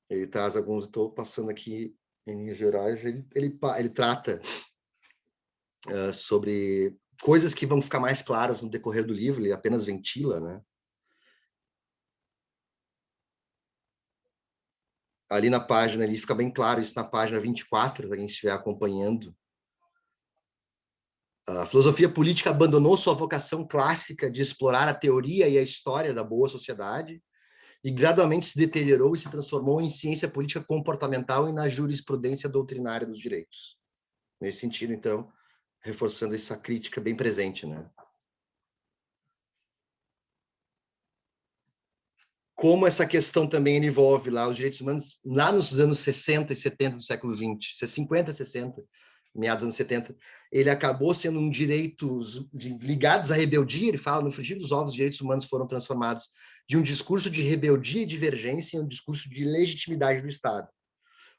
Ele traz alguns, estou passando aqui em linhas gerais, ele trata sobre coisas que vão ficar mais claras no decorrer do livro, ele apenas ventila, né? Ali na página, ali fica bem claro isso na página 24, para quem estiver acompanhando. A filosofia política abandonou sua vocação clássica de explorar a teoria e a história da boa sociedade e gradualmente se deteriorou e se transformou em ciência política comportamental e na jurisprudência doutrinária dos direitos. Nesse sentido, então, reforçando essa crítica bem presente, né? Como essa questão também envolve lá os direitos humanos, lá nos anos 60 e 70 do século XX, 50, 60, meados dos anos 70, ele acabou sendo um direito ligados à rebeldia, ele fala, no frigir dos ovos, os direitos humanos foram transformados de um discurso de rebeldia e divergência em um discurso de legitimidade do Estado.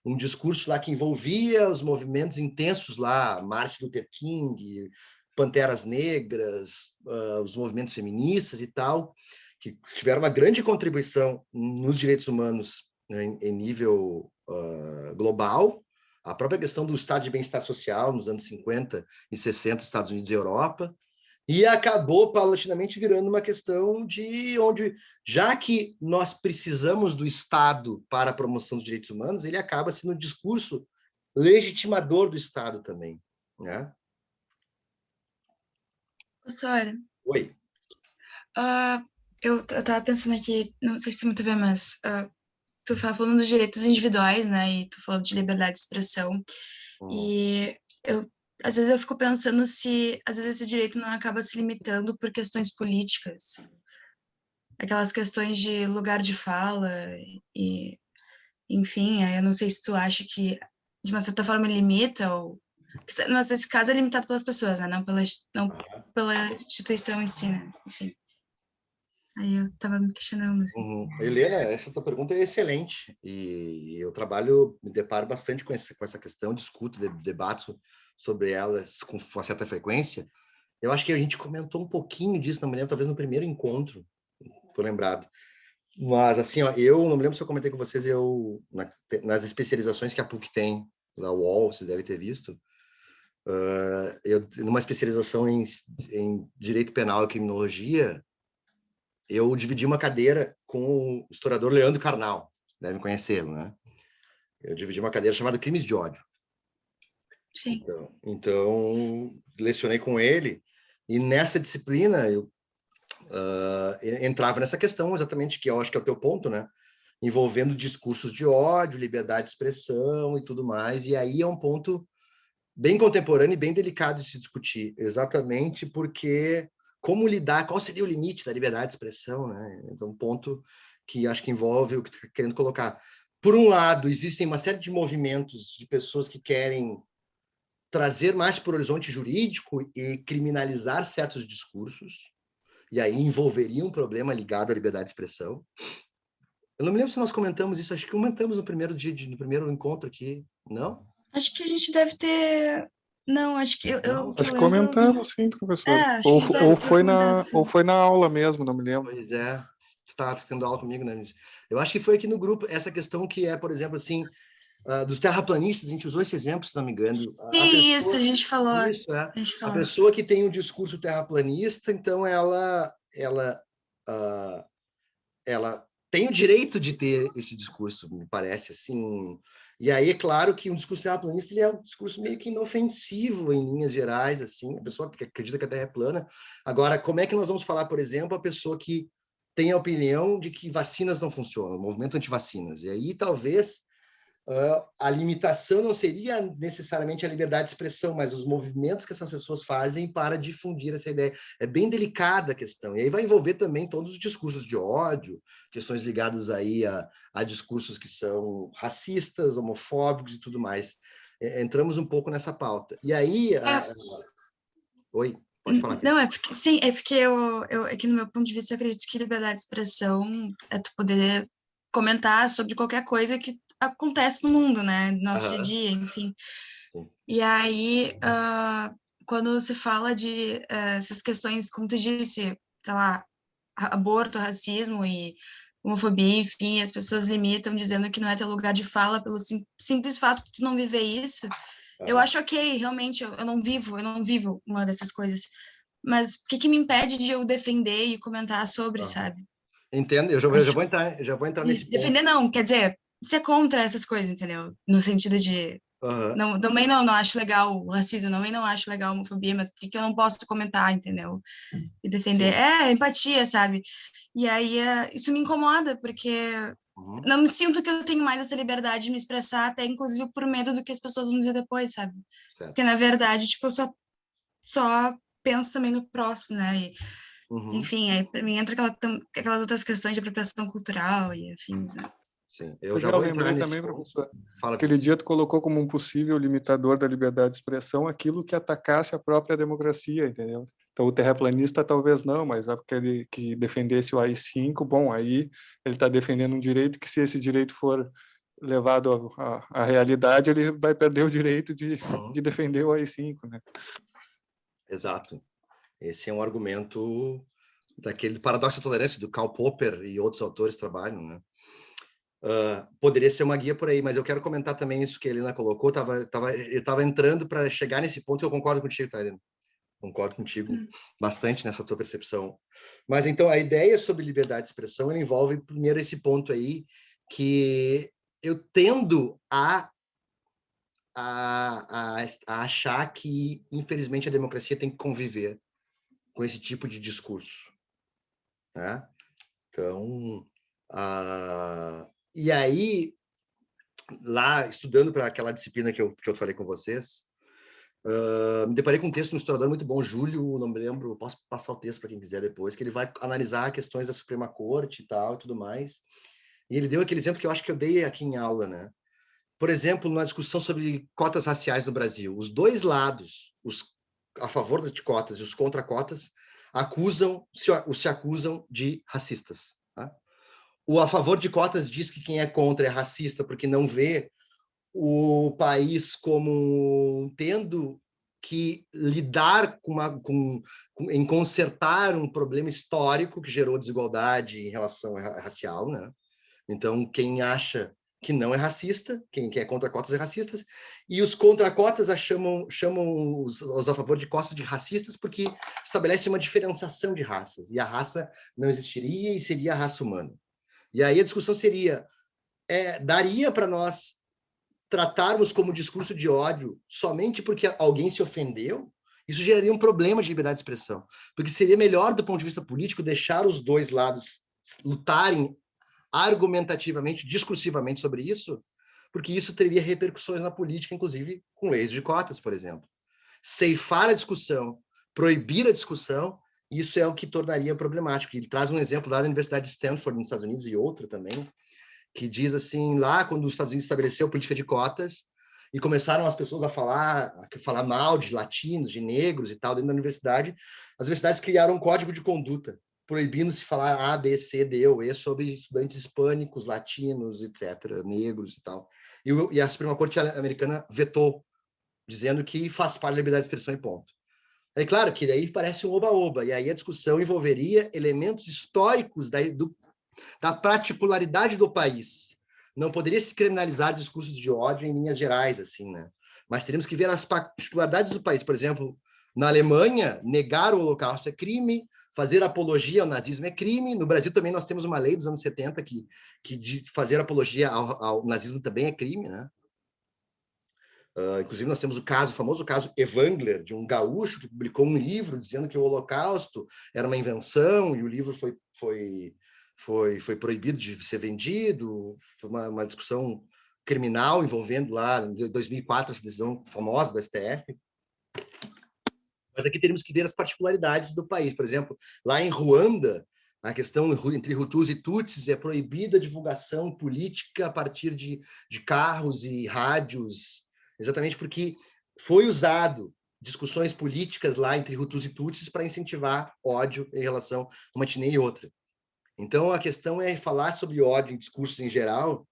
Um discurso lá que envolvia os movimentos intensos lá, Martin Luther King, Panteras Negras, os movimentos feministas e tal, que tiveram uma grande contribuição nos direitos humanos, né, em nível global. A própria questão do estado de bem-estar social nos anos 50 e 60, Estados Unidos e Europa, e acabou paulatinamente virando uma questão de onde, já que nós precisamos do Estado para a promoção dos direitos humanos, ele acaba sendo um discurso legitimador do Estado também, né? Professora, Oi. eu estava pensando aqui, não sei se tem muito a ver, mas tu falando dos direitos individuais, né, e tu falou de liberdade de expressão, e às vezes eu fico pensando se, às vezes, esse direito não acaba se limitando por questões políticas, aquelas questões de lugar de fala, e, enfim, eu não sei se tu acha que, de uma certa forma, limita, ou... Mas nesse caso é limitado pelas pessoas, né, não pela instituição em si, né, enfim. Aí eu estava me questionando, assim. Helena, essa tua pergunta é excelente, e eu me deparo bastante com essa questão, discuto, debato sobre elas com uma certa frequência. Eu acho que a gente comentou um pouquinho disso, não me lembro, talvez no primeiro encontro, estou lembrado. Mas, assim, ó, eu não me lembro se eu comentei com vocês, nas especializações que a PUC tem, na UOL, vocês devem ter visto, numa especialização em Direito Penal e Criminologia, eu dividi uma cadeira com o historiador Leandro Carnal, devem conhecê-lo, né? Eu dividi uma cadeira chamada Crimes de Ódio. Sim. Então lecionei com ele, e nessa disciplina eu entrava nessa questão exatamente, que eu acho que é o teu ponto, né? Envolvendo discursos de ódio, liberdade de expressão e tudo mais, e aí é um ponto bem contemporâneo e bem delicado de se discutir, exatamente porque como lidar, qual seria o limite da liberdade de expressão, né? Então, um ponto que acho que envolve o que tu está querendo colocar. Por um lado, existem uma série de movimentos de pessoas que querem trazer mais para o horizonte jurídico e criminalizar certos discursos, e aí envolveria um problema ligado à liberdade de expressão. Eu não me lembro se nós comentamos isso, acho que comentamos no primeiro dia, no primeiro encontro aqui, não? Acho que a gente deve ter... Não, acho que eu que Acho que lembro... comentamos, sim, professor. Acho que a gente deve ter comentado, sim. Ou foi na aula mesmo, não me lembro. Pois é, você está tendo aula comigo, né? Eu acho que foi aqui no grupo, essa questão que é, por exemplo, assim, dos terraplanistas, a gente usou esse exemplo, se não me engano. Sim, isso, a gente falou. Isso, é. A gente A falou. pessoa que tem um discurso terraplanista, então ela tem o direito de ter esse discurso, me parece, assim. E aí, é claro que um discurso terraplanista ele é um discurso meio que inofensivo em linhas gerais, assim, a pessoa que acredita que a Terra é plana. Agora, como é que nós vamos falar, por exemplo, a pessoa que tem a opinião de que vacinas não funcionam, o movimento anti-vacinas? E aí, talvez, a limitação não seria necessariamente a liberdade de expressão, mas os movimentos que essas pessoas fazem para difundir essa ideia. É bem delicada a questão. E aí vai envolver também todos os discursos de ódio, questões ligadas aí a discursos que são racistas, homofóbicos e tudo mais. Entramos um pouco nessa pauta. E aí... Oi, pode falar. Não, sim, é porque eu aqui no meu ponto de vista, eu acredito que liberdade de expressão é tu poder comentar sobre qualquer coisa que acontece no mundo, né? No nosso dia a dia, enfim. Sim. E aí, quando se fala de essas questões, como tu disse, sei lá, aborto, racismo e homofobia, enfim, as pessoas limitam dizendo que não é teu lugar de fala pelo simples fato de tu não viver isso. Eu acho ok, realmente, eu não vivo uma dessas coisas. Mas o que me impede de eu defender e comentar sobre, sabe? Entendo, eu já vou entrar nesse ponto. Defender não, quer dizer, ser contra essas coisas, entendeu? No sentido de... também não acho legal o racismo, também não acho legal a homofobia, mas por que eu não posso comentar, entendeu? E defender. Empatia, sabe? E aí isso me incomoda, porque não me sinto que eu tenho mais essa liberdade de me expressar, até inclusive por medo do que as pessoas vão dizer depois, sabe? Certo. Porque, na verdade, tipo, eu só penso também no próximo, né? E, enfim, aí pra mim entra aquelas outras questões de apropriação cultural e afins, né? Sim, eu já vou entrar nesse também, ponto. professor. Fala, Aquele dia tu colocou como um possível limitador da liberdade de expressão aquilo que atacasse a própria democracia, entendeu? Então o terraplanista talvez não, mas aquele que defendesse o AI-5, bom, aí ele está defendendo um direito que, se esse direito for levado à realidade, ele vai perder o direito de defender o AI-5, né? Exato. Esse é um argumento daquele paradoxo da tolerância do Karl Popper e outros autores trabalham, né? Poderia ser uma guia por aí, mas eu quero comentar também isso que a Helena colocou. Eu estava entrando para chegar nesse ponto e eu concordo contigo, tá, Helena? Concordo contigo bastante nessa tua percepção. Mas então a ideia sobre liberdade de expressão ela envolve primeiro esse ponto aí, que eu tendo a achar que, infelizmente, a democracia tem que conviver com esse tipo de discurso, né? Então, e aí, lá, estudando para aquela disciplina que eu falei com vocês, me deparei com um texto de um historiador muito bom, Júlio, não me lembro, posso passar o texto para quem quiser depois, que ele vai analisar questões da Suprema Corte e tal, e tudo mais, e ele deu aquele exemplo que eu acho que eu dei aqui em aula, né? Por exemplo, numa discussão sobre cotas raciais no Brasil, os dois lados, os a favor de cotas e os contra cotas, se acusam de racistas. Tá? O a favor de cotas diz que quem é contra é racista porque não vê o país como tendo que lidar em consertar um problema histórico que gerou desigualdade em relação racial, né? Então, quem acha que não é racista, quem é contra cotas é racistas, e os contra cotas chamam os a favor de cotas de racistas porque estabelece uma diferenciação de raças, e a raça não existiria e seria a raça humana. E aí a discussão seria, daria para nós tratarmos como discurso de ódio somente porque alguém se ofendeu? Isso geraria um problema de liberdade de expressão, porque seria melhor do ponto de vista político deixar os dois lados lutarem argumentativamente, discursivamente sobre isso, porque isso teria repercussões na política, inclusive com leis de cotas, por exemplo. Ceifar a discussão, proibir a discussão, isso é o que tornaria problemático. Ele traz um exemplo lá da Universidade de Stanford, nos Estados Unidos, e outro também, que diz assim, lá quando os Estados Unidos estabeleceu a política de cotas, e começaram as pessoas a falar mal de latinos, de negros e tal, dentro da universidade, as universidades criaram um código de conduta, proibindo-se falar A, B, C, D ou E sobre estudantes hispânicos, latinos, etc., negros e tal. E a Suprema Corte americana vetou, dizendo que faz parte da liberdade de expressão e ponto. É claro que daí parece um oba-oba, e aí a discussão envolveria elementos históricos da particularidade do país. Não poderia se criminalizar discursos de ódio em linhas gerais, assim, né? Mas teríamos que ver as particularidades do país. Por exemplo, na Alemanha, negar o Holocausto é crime, fazer apologia ao nazismo é crime. No Brasil também nós temos uma lei dos anos 70 que de fazer apologia ao nazismo também é crime, né? Inclusive nós temos o famoso caso Evangler, de um gaúcho que publicou um livro dizendo que o Holocausto era uma invenção e o livro foi proibido de ser vendido. Foi uma discussão criminal envolvendo lá, em 2004, essa decisão famosa do STF. Mas aqui teríamos que ver as particularidades do país. Por exemplo, lá em Ruanda, a questão entre Hutus e Tutsis é proibida a divulgação política a partir de carros e rádios, exatamente porque foi usado discussões políticas lá entre Hutus e Tutsis para incentivar ódio em relação a uma etnia e outra. Então, a questão é falar sobre ódio em discursos em geral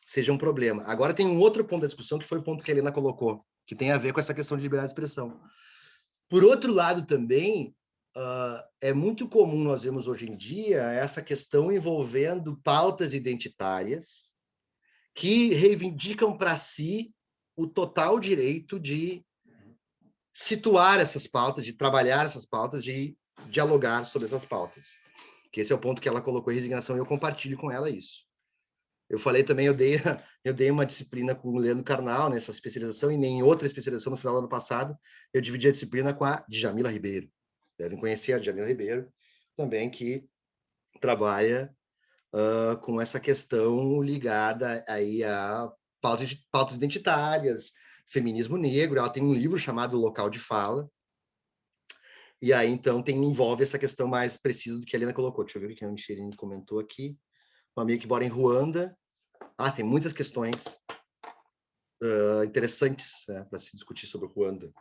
seja um problema. Agora, tem um outro ponto da discussão, que foi o ponto que a Helena colocou, que tem a ver com essa questão de liberdade de expressão. Por outro lado, também, é muito comum nós vemos hoje em dia essa questão envolvendo pautas identitárias que reivindicam para si o total direito de situar essas pautas, de trabalhar essas pautas, de dialogar sobre essas pautas. Que esse é o ponto que ela colocou em resignação e eu compartilho com ela isso. Eu falei também, eu dei uma disciplina com o Leandro Carnal nessa especialização e nem outra especialização no final do ano passado, eu dividi a disciplina com a Djamila Ribeiro. Devem conhecer a Djamila Ribeiro também, que trabalha com essa questão ligada aí a pautas identitárias, feminismo negro. Ela tem um livro chamado Local de Fala, e aí, então, envolve essa questão mais precisa do que a Helena colocou. Deixa eu ver o que a Micheline comentou aqui. Uma amiga que mora em Ruanda. Tem muitas questões interessantes, né, para se discutir sobre Ruanda.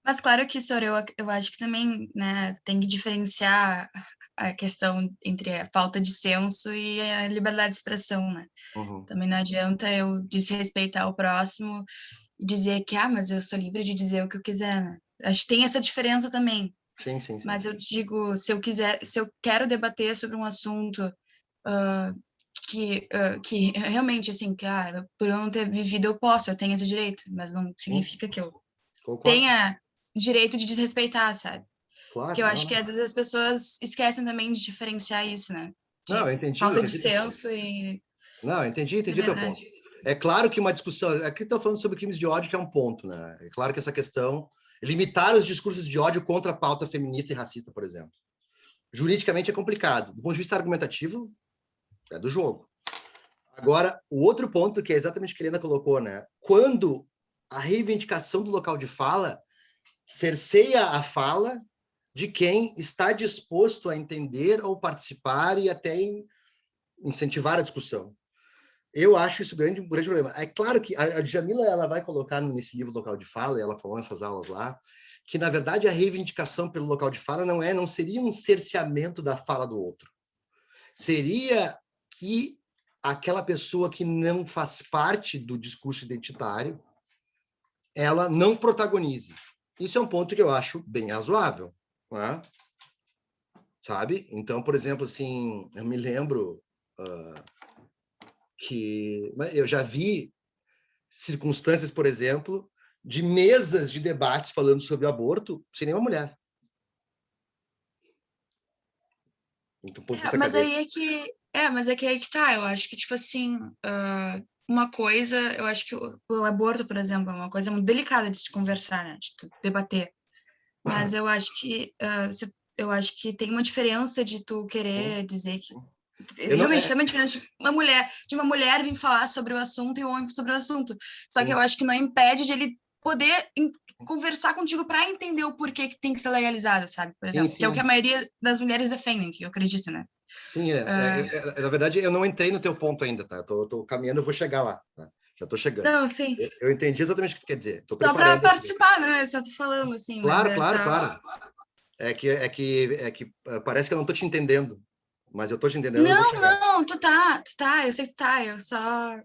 Mas claro que, Sora, eu acho que também, né, tem que diferenciar a questão entre a falta de senso e a liberdade de expressão, né? Uhum. Também não adianta eu desrespeitar o próximo e dizer que, mas eu sou livre de dizer o que eu quiser, né? Acho que tem essa diferença também. Sim, sim, sim. Mas eu digo, se eu quero debater sobre um assunto que realmente, assim, que por eu não ter vivido, eu tenho esse direito, mas não significa que eu tenha direito de desrespeitar, sabe? Claro. Porque eu acho que às vezes as pessoas esquecem também de diferenciar isso, né? Não, eu entendi. Falta de senso e... Não, eu entendi teu ponto. É claro que uma discussão... Aqui estão falando sobre crimes de ódio, que é um ponto, né? É claro que essa questão... Limitar os discursos de ódio contra a pauta feminista e racista, por exemplo. Juridicamente é complicado. Do ponto de vista argumentativo, é do jogo. Agora, o outro ponto, que é exatamente o que a Helena colocou, né? Quando a reivindicação do local de fala cerceia a fala de quem está disposto a entender ou participar e até incentivar a discussão. Eu acho isso um grande problema. É claro que a Djamila ela vai colocar nesse livro Local de Fala, e ela falou nessas aulas lá, que, na verdade, a reivindicação pelo local de fala não seria um cerceamento da fala do outro. Seria que aquela pessoa que não faz parte do discurso identitário, ela não protagonize. Isso é um ponto que eu acho bem razoável, né? Sabe? Então, por exemplo, assim, eu me lembro que eu já vi circunstâncias, por exemplo, de mesas de debates falando sobre aborto sem nenhuma mulher. Então, mas aí é que tá, eu acho que, tipo assim, uma coisa, eu acho que o aborto, por exemplo, é uma coisa muito delicada de se conversar, né, de debater, mas eu acho que tem uma diferença de tu querer dizer que realmente tem uma diferença de uma mulher vir falar sobre o assunto e um homem sobre o assunto, só que eu acho que não impede de ele poder conversar contigo para entender o porquê que tem que ser legalizado, sabe? Por exemplo, sim. Que é o que a maioria das mulheres defendem, que eu acredito, né? Sim, na verdade, eu não entrei no teu ponto ainda, tá? Eu tô caminhando, eu vou chegar lá, tá? Já tô chegando. Não, sim. Eu entendi exatamente o que tu quer dizer. Tô só para preparando participar, né? Eu só tô falando, assim. Claro. É que parece que eu não tô te entendendo, mas eu tô te entendendo. Não, tu tá, eu sei que tu tá, eu só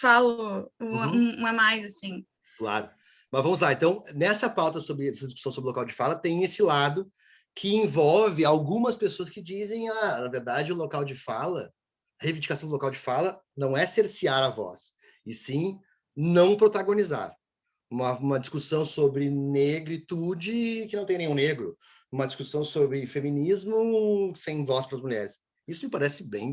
falo um a mais, assim. Claro. Mas vamos lá, então, nessa pauta sobre essa discussão sobre o local de fala, tem esse lado que envolve algumas pessoas que dizem, na verdade, o local de fala, a reivindicação do local de fala não é cercear a voz, e sim não protagonizar. Uma discussão sobre negritude que não tem nenhum negro, uma discussão sobre feminismo sem voz para as mulheres. Isso me parece bem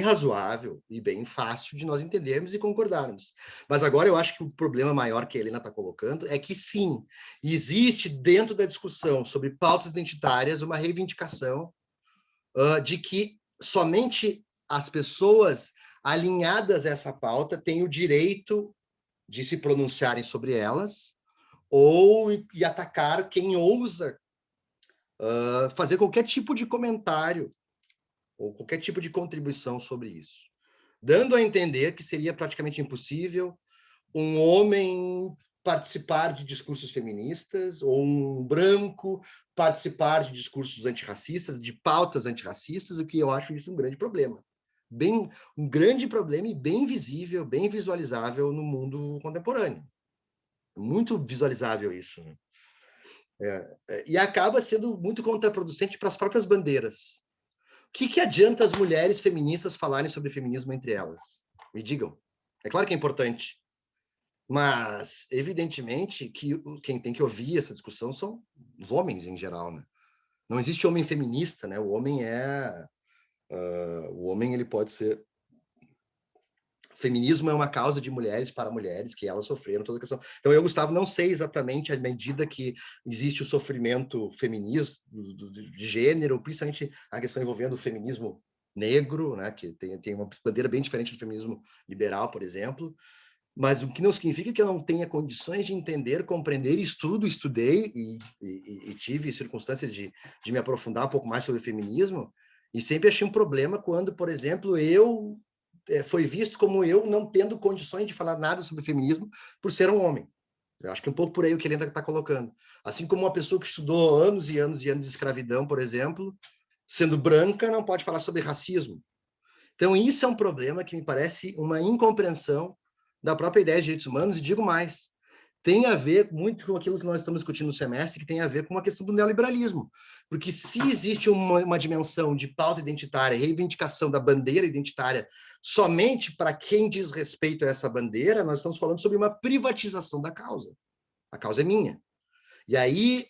razoável e bem fácil de nós entendermos e concordarmos. Mas agora eu acho que o problema maior que a Helena está colocando é que, sim, existe dentro da discussão sobre pautas identitárias uma reivindicação de que somente as pessoas alinhadas a essa pauta têm o direito de se pronunciarem sobre elas e atacar quem ousa fazer qualquer tipo de comentário ou qualquer tipo de contribuição sobre isso, dando a entender que seria praticamente impossível um homem participar de discursos feministas ou um branco participar de discursos antirracistas, de pautas antirracistas, o que eu acho isso um grande problema. Um grande problema e bem visível, bem visualizável no mundo contemporâneo. Muito visualizável isso, né? E acaba sendo muito contraproducente para as próprias bandeiras. O que adianta as mulheres feministas falarem sobre feminismo entre elas? Me digam. É claro que é importante, mas, evidentemente, que quem tem que ouvir essa discussão são os homens em geral, né? Não existe homem feminista, né? O homem ele pode ser... Feminismo é uma causa de mulheres para mulheres, que elas sofreram toda a questão. Então, eu, Gustavo, não sei exatamente a medida que existe o sofrimento feminista, de gênero, principalmente a questão envolvendo o feminismo negro, né, que tem uma bandeira bem diferente do feminismo liberal, por exemplo, mas o que não significa que eu não tenha condições de entender, compreender, estudei e tive circunstâncias de me aprofundar um pouco mais sobre o feminismo, e sempre achei um problema quando, por exemplo, foi visto como eu não tendo condições de falar nada sobre feminismo por ser um homem. Eu acho que é um pouco por aí o que ele está colocando. Assim como uma pessoa que estudou anos e anos e anos de escravidão, por exemplo, sendo branca, não pode falar sobre racismo. Então, isso é um problema que me parece uma incompreensão da própria ideia de direitos humanos, e digo mais, tem a ver muito com aquilo que nós estamos discutindo no semestre, que tem a ver com a questão do neoliberalismo. Porque se existe uma dimensão de pauta identitária, reivindicação da bandeira identitária, somente para quem diz respeito a essa bandeira, nós estamos falando sobre uma privatização da causa. A causa é minha. E aí,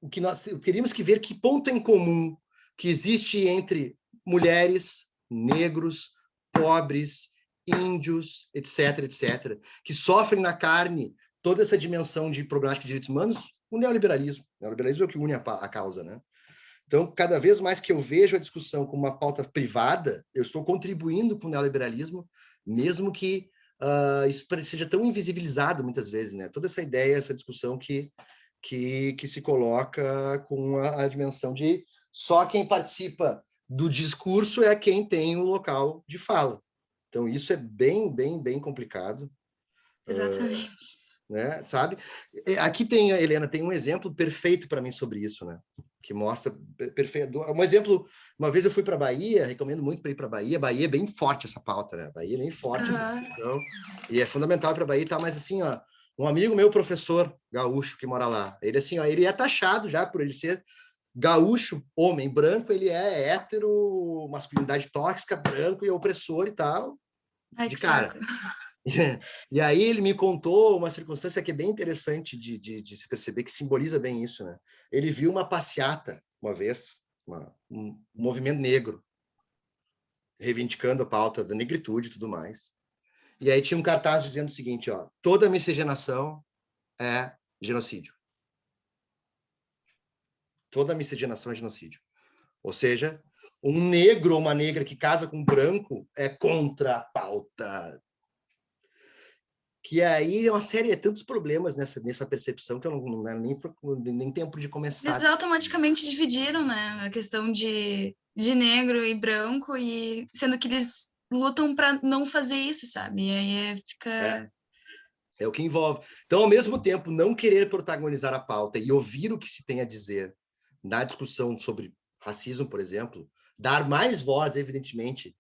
o que nós teríamos que ver que ponto em comum que existe entre mulheres, negros, pobres, índios, etc., etc., que sofrem na carne toda essa dimensão de problemática de direitos humanos, o neoliberalismo. O neoliberalismo é o que une a causa, né? Então, cada vez mais que eu vejo a discussão como uma pauta privada, eu estou contribuindo com o neoliberalismo, mesmo que isso seja tão invisibilizado muitas vezes, né? Toda essa ideia, essa discussão que se coloca com a dimensão de só quem participa do discurso é quem tem o local de fala. Então, isso é bem, bem, bem complicado. Exatamente. Né, sabe? Aqui tem, Helena, tem um exemplo perfeito para mim sobre isso, né? Que mostra perfeito. Um exemplo, uma vez eu fui para Bahia, recomendo muito para ir para Bahia. Bahia é bem forte essa pauta, né? Bahia é bem forte essa discussão, e é fundamental para Bahia, tá? Mas assim, ó, um amigo meu, professor gaúcho que mora lá, ele assim, ó, ele é taxado já por ele ser gaúcho, homem branco, ele é hétero, masculinidade tóxica, branco e opressor e tal, Ai, de que cara. saco. E aí ele me contou uma circunstância que é bem interessante de se perceber, que simboliza bem isso, né? Ele viu uma passeata, uma vez, um movimento negro, reivindicando a pauta da negritude e tudo mais. E aí tinha um cartaz dizendo o seguinte, ó, toda miscigenação é genocídio. Toda miscigenação é genocídio. Ou seja, um negro ou uma negra que casa com um branco é contra a pauta. Que aí é uma série de tantos problemas nessa percepção que eu não era nem tempo de começar. Eles automaticamente dividiram, né, a questão de negro e branco, e sendo que eles lutam para não fazer isso, sabe? E aí fica... É o que envolve. Então, ao mesmo tempo, não querer protagonizar a pauta e ouvir o que se tem a dizer na discussão sobre racismo, por exemplo, dar mais voz, evidentemente,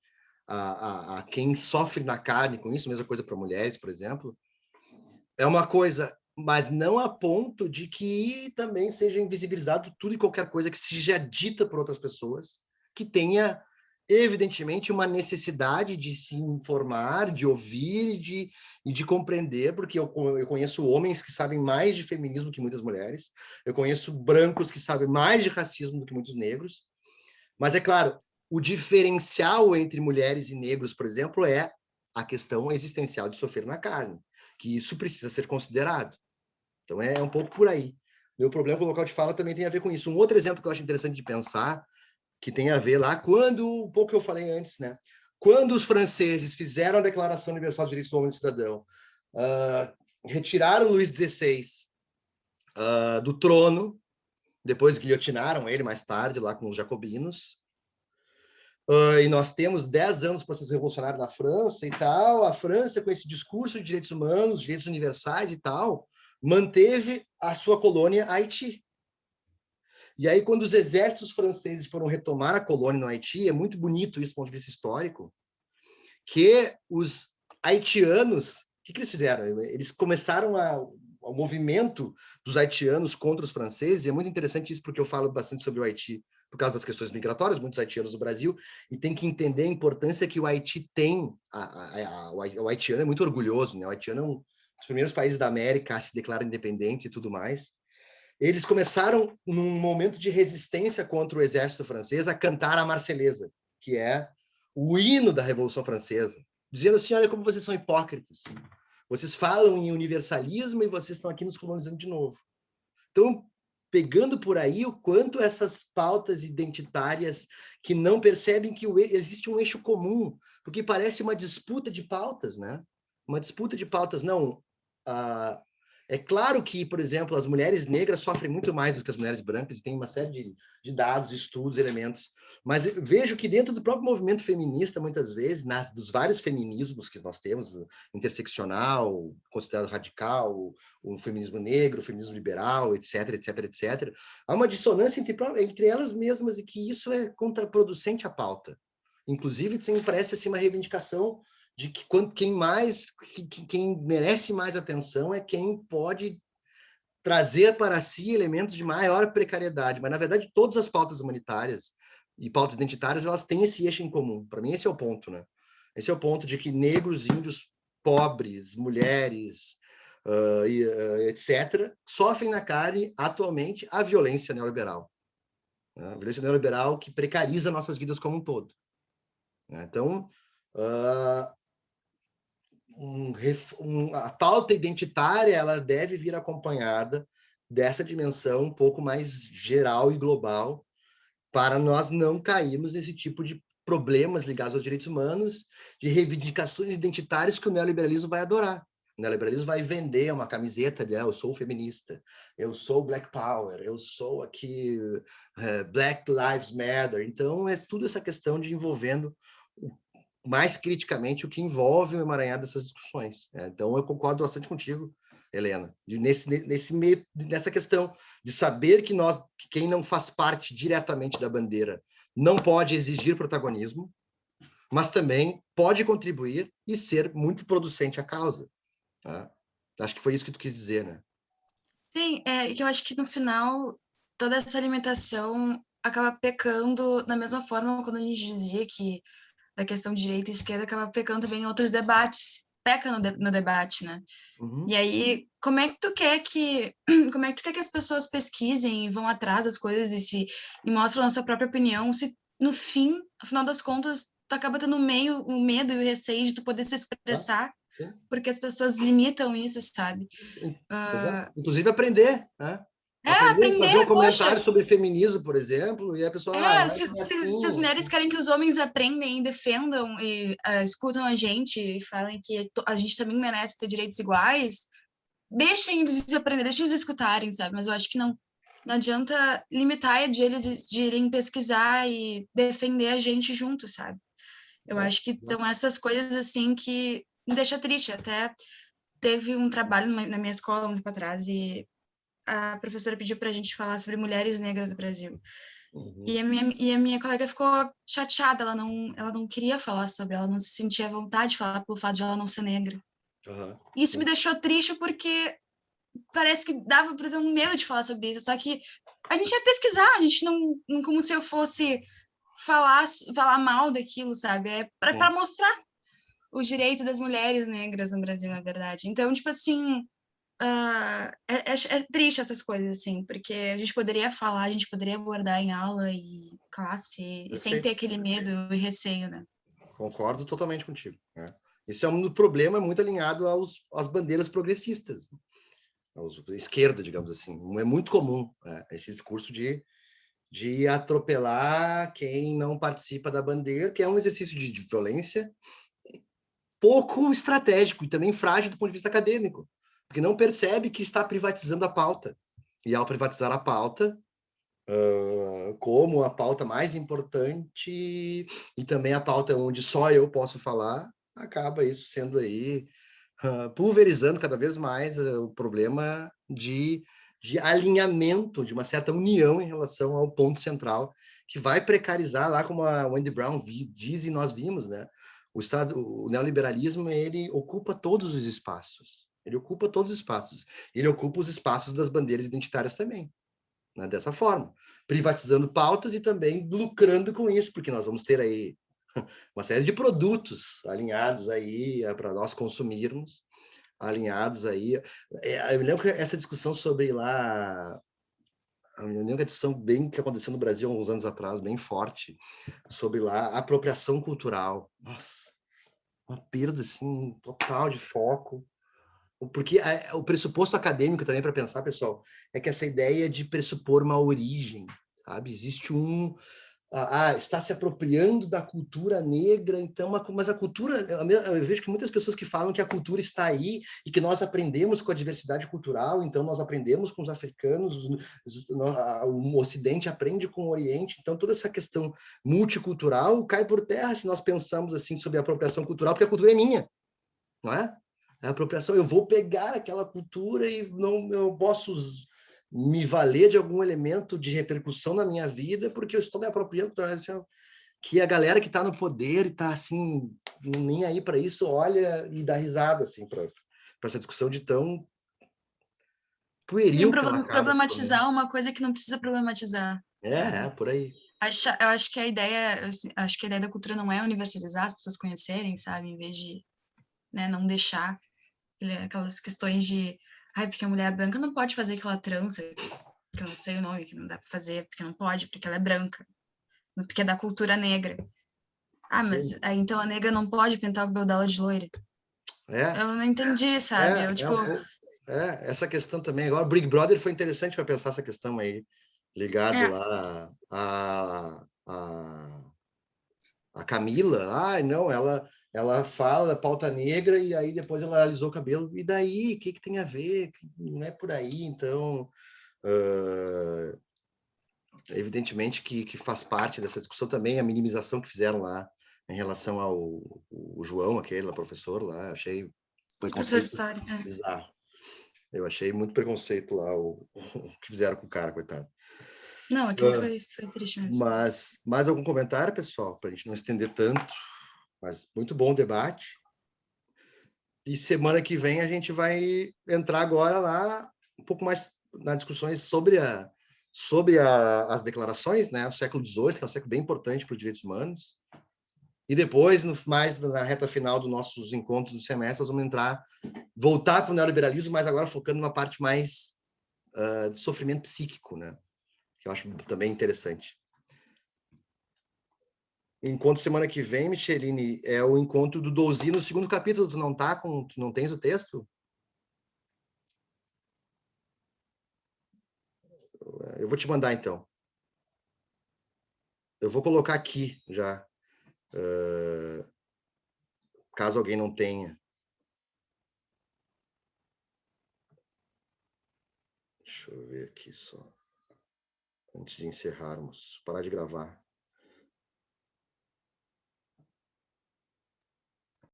a quem sofre na carne com isso, mesma coisa para mulheres, por exemplo, é uma coisa, mas não a ponto de que também seja invisibilizado tudo e qualquer coisa que seja dita por outras pessoas, que tenha, evidentemente, uma necessidade de se informar, de ouvir e de compreender, porque eu conheço homens que sabem mais de feminismo que muitas mulheres, eu conheço brancos que sabem mais de racismo do que muitos negros, mas é claro, o diferencial entre mulheres e negros, por exemplo, é a questão existencial de sofrer na carne, que isso precisa ser considerado. Então, é um pouco por aí. Meu problema com o local de fala também tem a ver com isso. Um outro exemplo que eu acho interessante de pensar, que tem a ver lá, um pouco que eu falei antes, né? Quando os franceses fizeram a Declaração Universal dos Direitos do Homem e do Cidadão, retiraram Luís XVI do trono, depois guilhotinaram ele mais tarde, lá com os jacobinos, e nós temos 10 anos de processo revolucionário na França e tal, a França, com esse discurso de direitos humanos, direitos universais e tal, manteve a sua colônia Haiti. E aí, quando os exércitos franceses foram retomar a colônia no Haiti, é muito bonito isso do ponto de vista histórico, que os haitianos, o que eles fizeram? Eles começaram ao movimento dos haitianos contra os franceses, e é muito interessante isso porque eu falo bastante sobre o Haiti por causa das questões migratórias, muitos haitianos no Brasil, e tem que entender a importância que o Haiti tem. O haitiano é muito orgulhoso, né? O haitiano é um dos primeiros países da América a se declarar independente e tudo mais. Eles começaram, num momento de resistência contra o exército francês, a cantar a Marselhesa, que é o hino da Revolução Francesa, dizendo assim, olha como vocês são hipócritas. Vocês falam em universalismo e vocês estão aqui nos colonizando de novo. Então, pegando por aí o quanto essas pautas identitárias que não percebem que existe um eixo comum, porque parece uma disputa de pautas, né? Uma disputa de pautas, não. É claro que, por exemplo, as mulheres negras sofrem muito mais do que as mulheres brancas, e tem uma série de dados, estudos, elementos, mas vejo que dentro do próprio movimento feminista, muitas vezes, dos vários feminismos que nós temos, o interseccional, considerado radical, o feminismo negro, o feminismo liberal, etc., etc., etc., há uma dissonância entre elas mesmas e que isso é contraproducente à pauta. Inclusive, parece assim, uma reivindicação de que quem merece mais atenção é quem pode trazer para si elementos de maior precariedade. Mas, na verdade, todas as pautas humanitárias e pautas identitárias, elas têm esse eixo em comum. Para mim, esse é o ponto, né? Esse é o ponto de que negros, índios, pobres, mulheres, etc., sofrem na carne, atualmente, a violência neoliberal. A violência neoliberal que precariza nossas vidas como um todo. Então, a pauta identitária ela deve vir acompanhada dessa dimensão um pouco mais geral e global, para nós não cairmos nesse tipo de problemas ligados aos direitos humanos, de reivindicações identitárias que o neoliberalismo vai adorar. O neoliberalismo vai vender uma camiseta de eu sou feminista, eu sou Black Power, eu sou aqui Black Lives Matter. Então, é tudo essa questão de envolvendo mais criticamente o que envolve o emaranhado dessas discussões. Então, eu concordo bastante contigo, Helena, nessa questão de saber que quem não faz parte diretamente da bandeira não pode exigir protagonismo, mas também pode contribuir e ser muito producente à causa. Tá? Acho que foi isso que tu quis dizer, né? Sim, que eu acho que no final toda essa alimentação acaba pecando da mesma forma quando a gente dizia que da questão de direita e esquerda acaba pecando também em outros debates, peca no debate, né? Uhum. E aí, como é que tu quer que as pessoas pesquisem e vão atrás das coisas e mostram a sua própria opinião, se no final das contas, tu acaba tendo o medo e o receio de tu poder se expressar, porque as pessoas limitam isso, sabe? Inclusive aprender, né? Aprender, fazer um comentário sobre feminismo, por exemplo, e a pessoa... se as mulheres querem que os homens aprendem, defendam e escutam a gente e falem que a gente também merece ter direitos iguais, deixem eles aprender, deixem eles escutarem, sabe? Mas eu acho que não adianta limitar de eles de irem pesquisar e defender a gente junto, sabe? Eu acho que são essas coisas, assim, que me deixa triste. Até teve um trabalho na minha escola, um tempo atrás, e a professora pediu para a gente falar sobre mulheres negras do Brasil. Uhum. E a minha colega ficou chateada, ela não queria falar sobre, ela não se sentia à vontade de falar pelo fato de ela não ser negra. Uhum. E isso me deixou triste porque parece que dava para ter um medo de falar sobre isso, só que a gente ia pesquisar, a gente não como se eu fosse falar mal daquilo, sabe? É para mostrar os direitos das mulheres negras no Brasil, na verdade. Então, tipo assim, é triste essas coisas, assim, porque a gente poderia falar, a gente poderia abordar em aula e classe, e sem ter aquele medo e receio, né? Concordo totalmente contigo. Né? Isso é um problema muito alinhado às bandeiras progressistas, à esquerda, digamos assim. É muito comum esse discurso de atropelar quem não participa da bandeira, que é um exercício de violência pouco estratégico e também frágil do ponto de vista acadêmico, porque não percebe que está privatizando a pauta. E ao privatizar a pauta, como a pauta mais importante e também a pauta onde só eu posso falar, acaba isso sendo aí pulverizando cada vez mais o problema de alinhamento, de uma certa união em relação ao ponto central, que vai precarizar lá, como a Wendy Brown diz e nós vimos, né? O neoliberalismo, ele ocupa todos os espaços. Ele ocupa todos os espaços. Ele ocupa os espaços das bandeiras identitárias também, né? Dessa forma, privatizando pautas e também lucrando com isso, porque nós vamos ter aí uma série de produtos alinhados aí para nós consumirmos, alinhados aí. Eu me lembro que essa discussão sobre lá, eu me lembro que a discussão bem que aconteceu no Brasil há uns anos atrás, bem forte, sobre lá a apropriação cultural. Nossa, uma perda assim total de foco. Porque o pressuposto acadêmico também para pensar, pessoal, é que essa ideia de pressupor uma origem, sabe? Existe está se apropriando da cultura negra, então, mas a cultura, eu vejo que muitas pessoas que falam que a cultura está aí e que nós aprendemos com a diversidade cultural, então nós aprendemos com os africanos, o Ocidente aprende com o Oriente, então toda essa questão multicultural cai por terra se nós pensamos assim sobre a apropriação cultural, porque a cultura é minha, não é? A apropriação, eu vou pegar aquela cultura e não eu posso me valer de algum elemento de repercussão na minha vida porque eu estou me apropriando, que a galera que está no poder e está assim, nem aí para isso, olha e dá risada assim para essa discussão de tão pueril que ela acaba problematizar uma coisa que não precisa problematizar. por aí. Eu acho que a ideia da cultura não é universalizar, as pessoas conhecerem, sabe, em vez de, né, não deixar aquelas questões de, porque a mulher branca não pode fazer aquela trança, que eu não sei o nome, que não dá para fazer, porque não pode, porque ela é branca, porque é da cultura negra. Mas então a negra não pode pintar o cabelo dela de loira. Eu não entendi, sabe? Essa questão também. Agora, o Big Brother foi interessante para pensar essa questão aí, ligado lá a Camila. Não, ela fala da pauta negra e aí depois ela alisou o cabelo. E daí? O que tem a ver? Não é por aí, então... evidentemente que faz parte dessa discussão também a minimização que fizeram lá em relação ao João, aquele professor lá, achei preconceito bizarro. Eu achei muito preconceito lá o que fizeram com o cara, coitado. Não, aquilo foi triste mesmo. Mas mais algum comentário, pessoal, para a gente não estender tanto, mas muito bom o debate. E semana que vem a gente vai entrar agora lá um pouco mais nas discussões sobre as declarações, né, do século XVIII, que é um século bem importante para os direitos humanos. E depois, mais na reta final dos nossos encontros do semestre, nós vamos voltar para o neoliberalismo, mas agora focando numa parte mais de sofrimento psíquico, né, que eu acho também interessante. O encontro semana que vem, Micheline, é o encontro do Douzi no segundo capítulo. Tu não tens o texto? Eu vou te mandar, então. Eu vou colocar aqui já, caso alguém não tenha. Deixa eu ver aqui só. Antes de encerrarmos. Parar de gravar.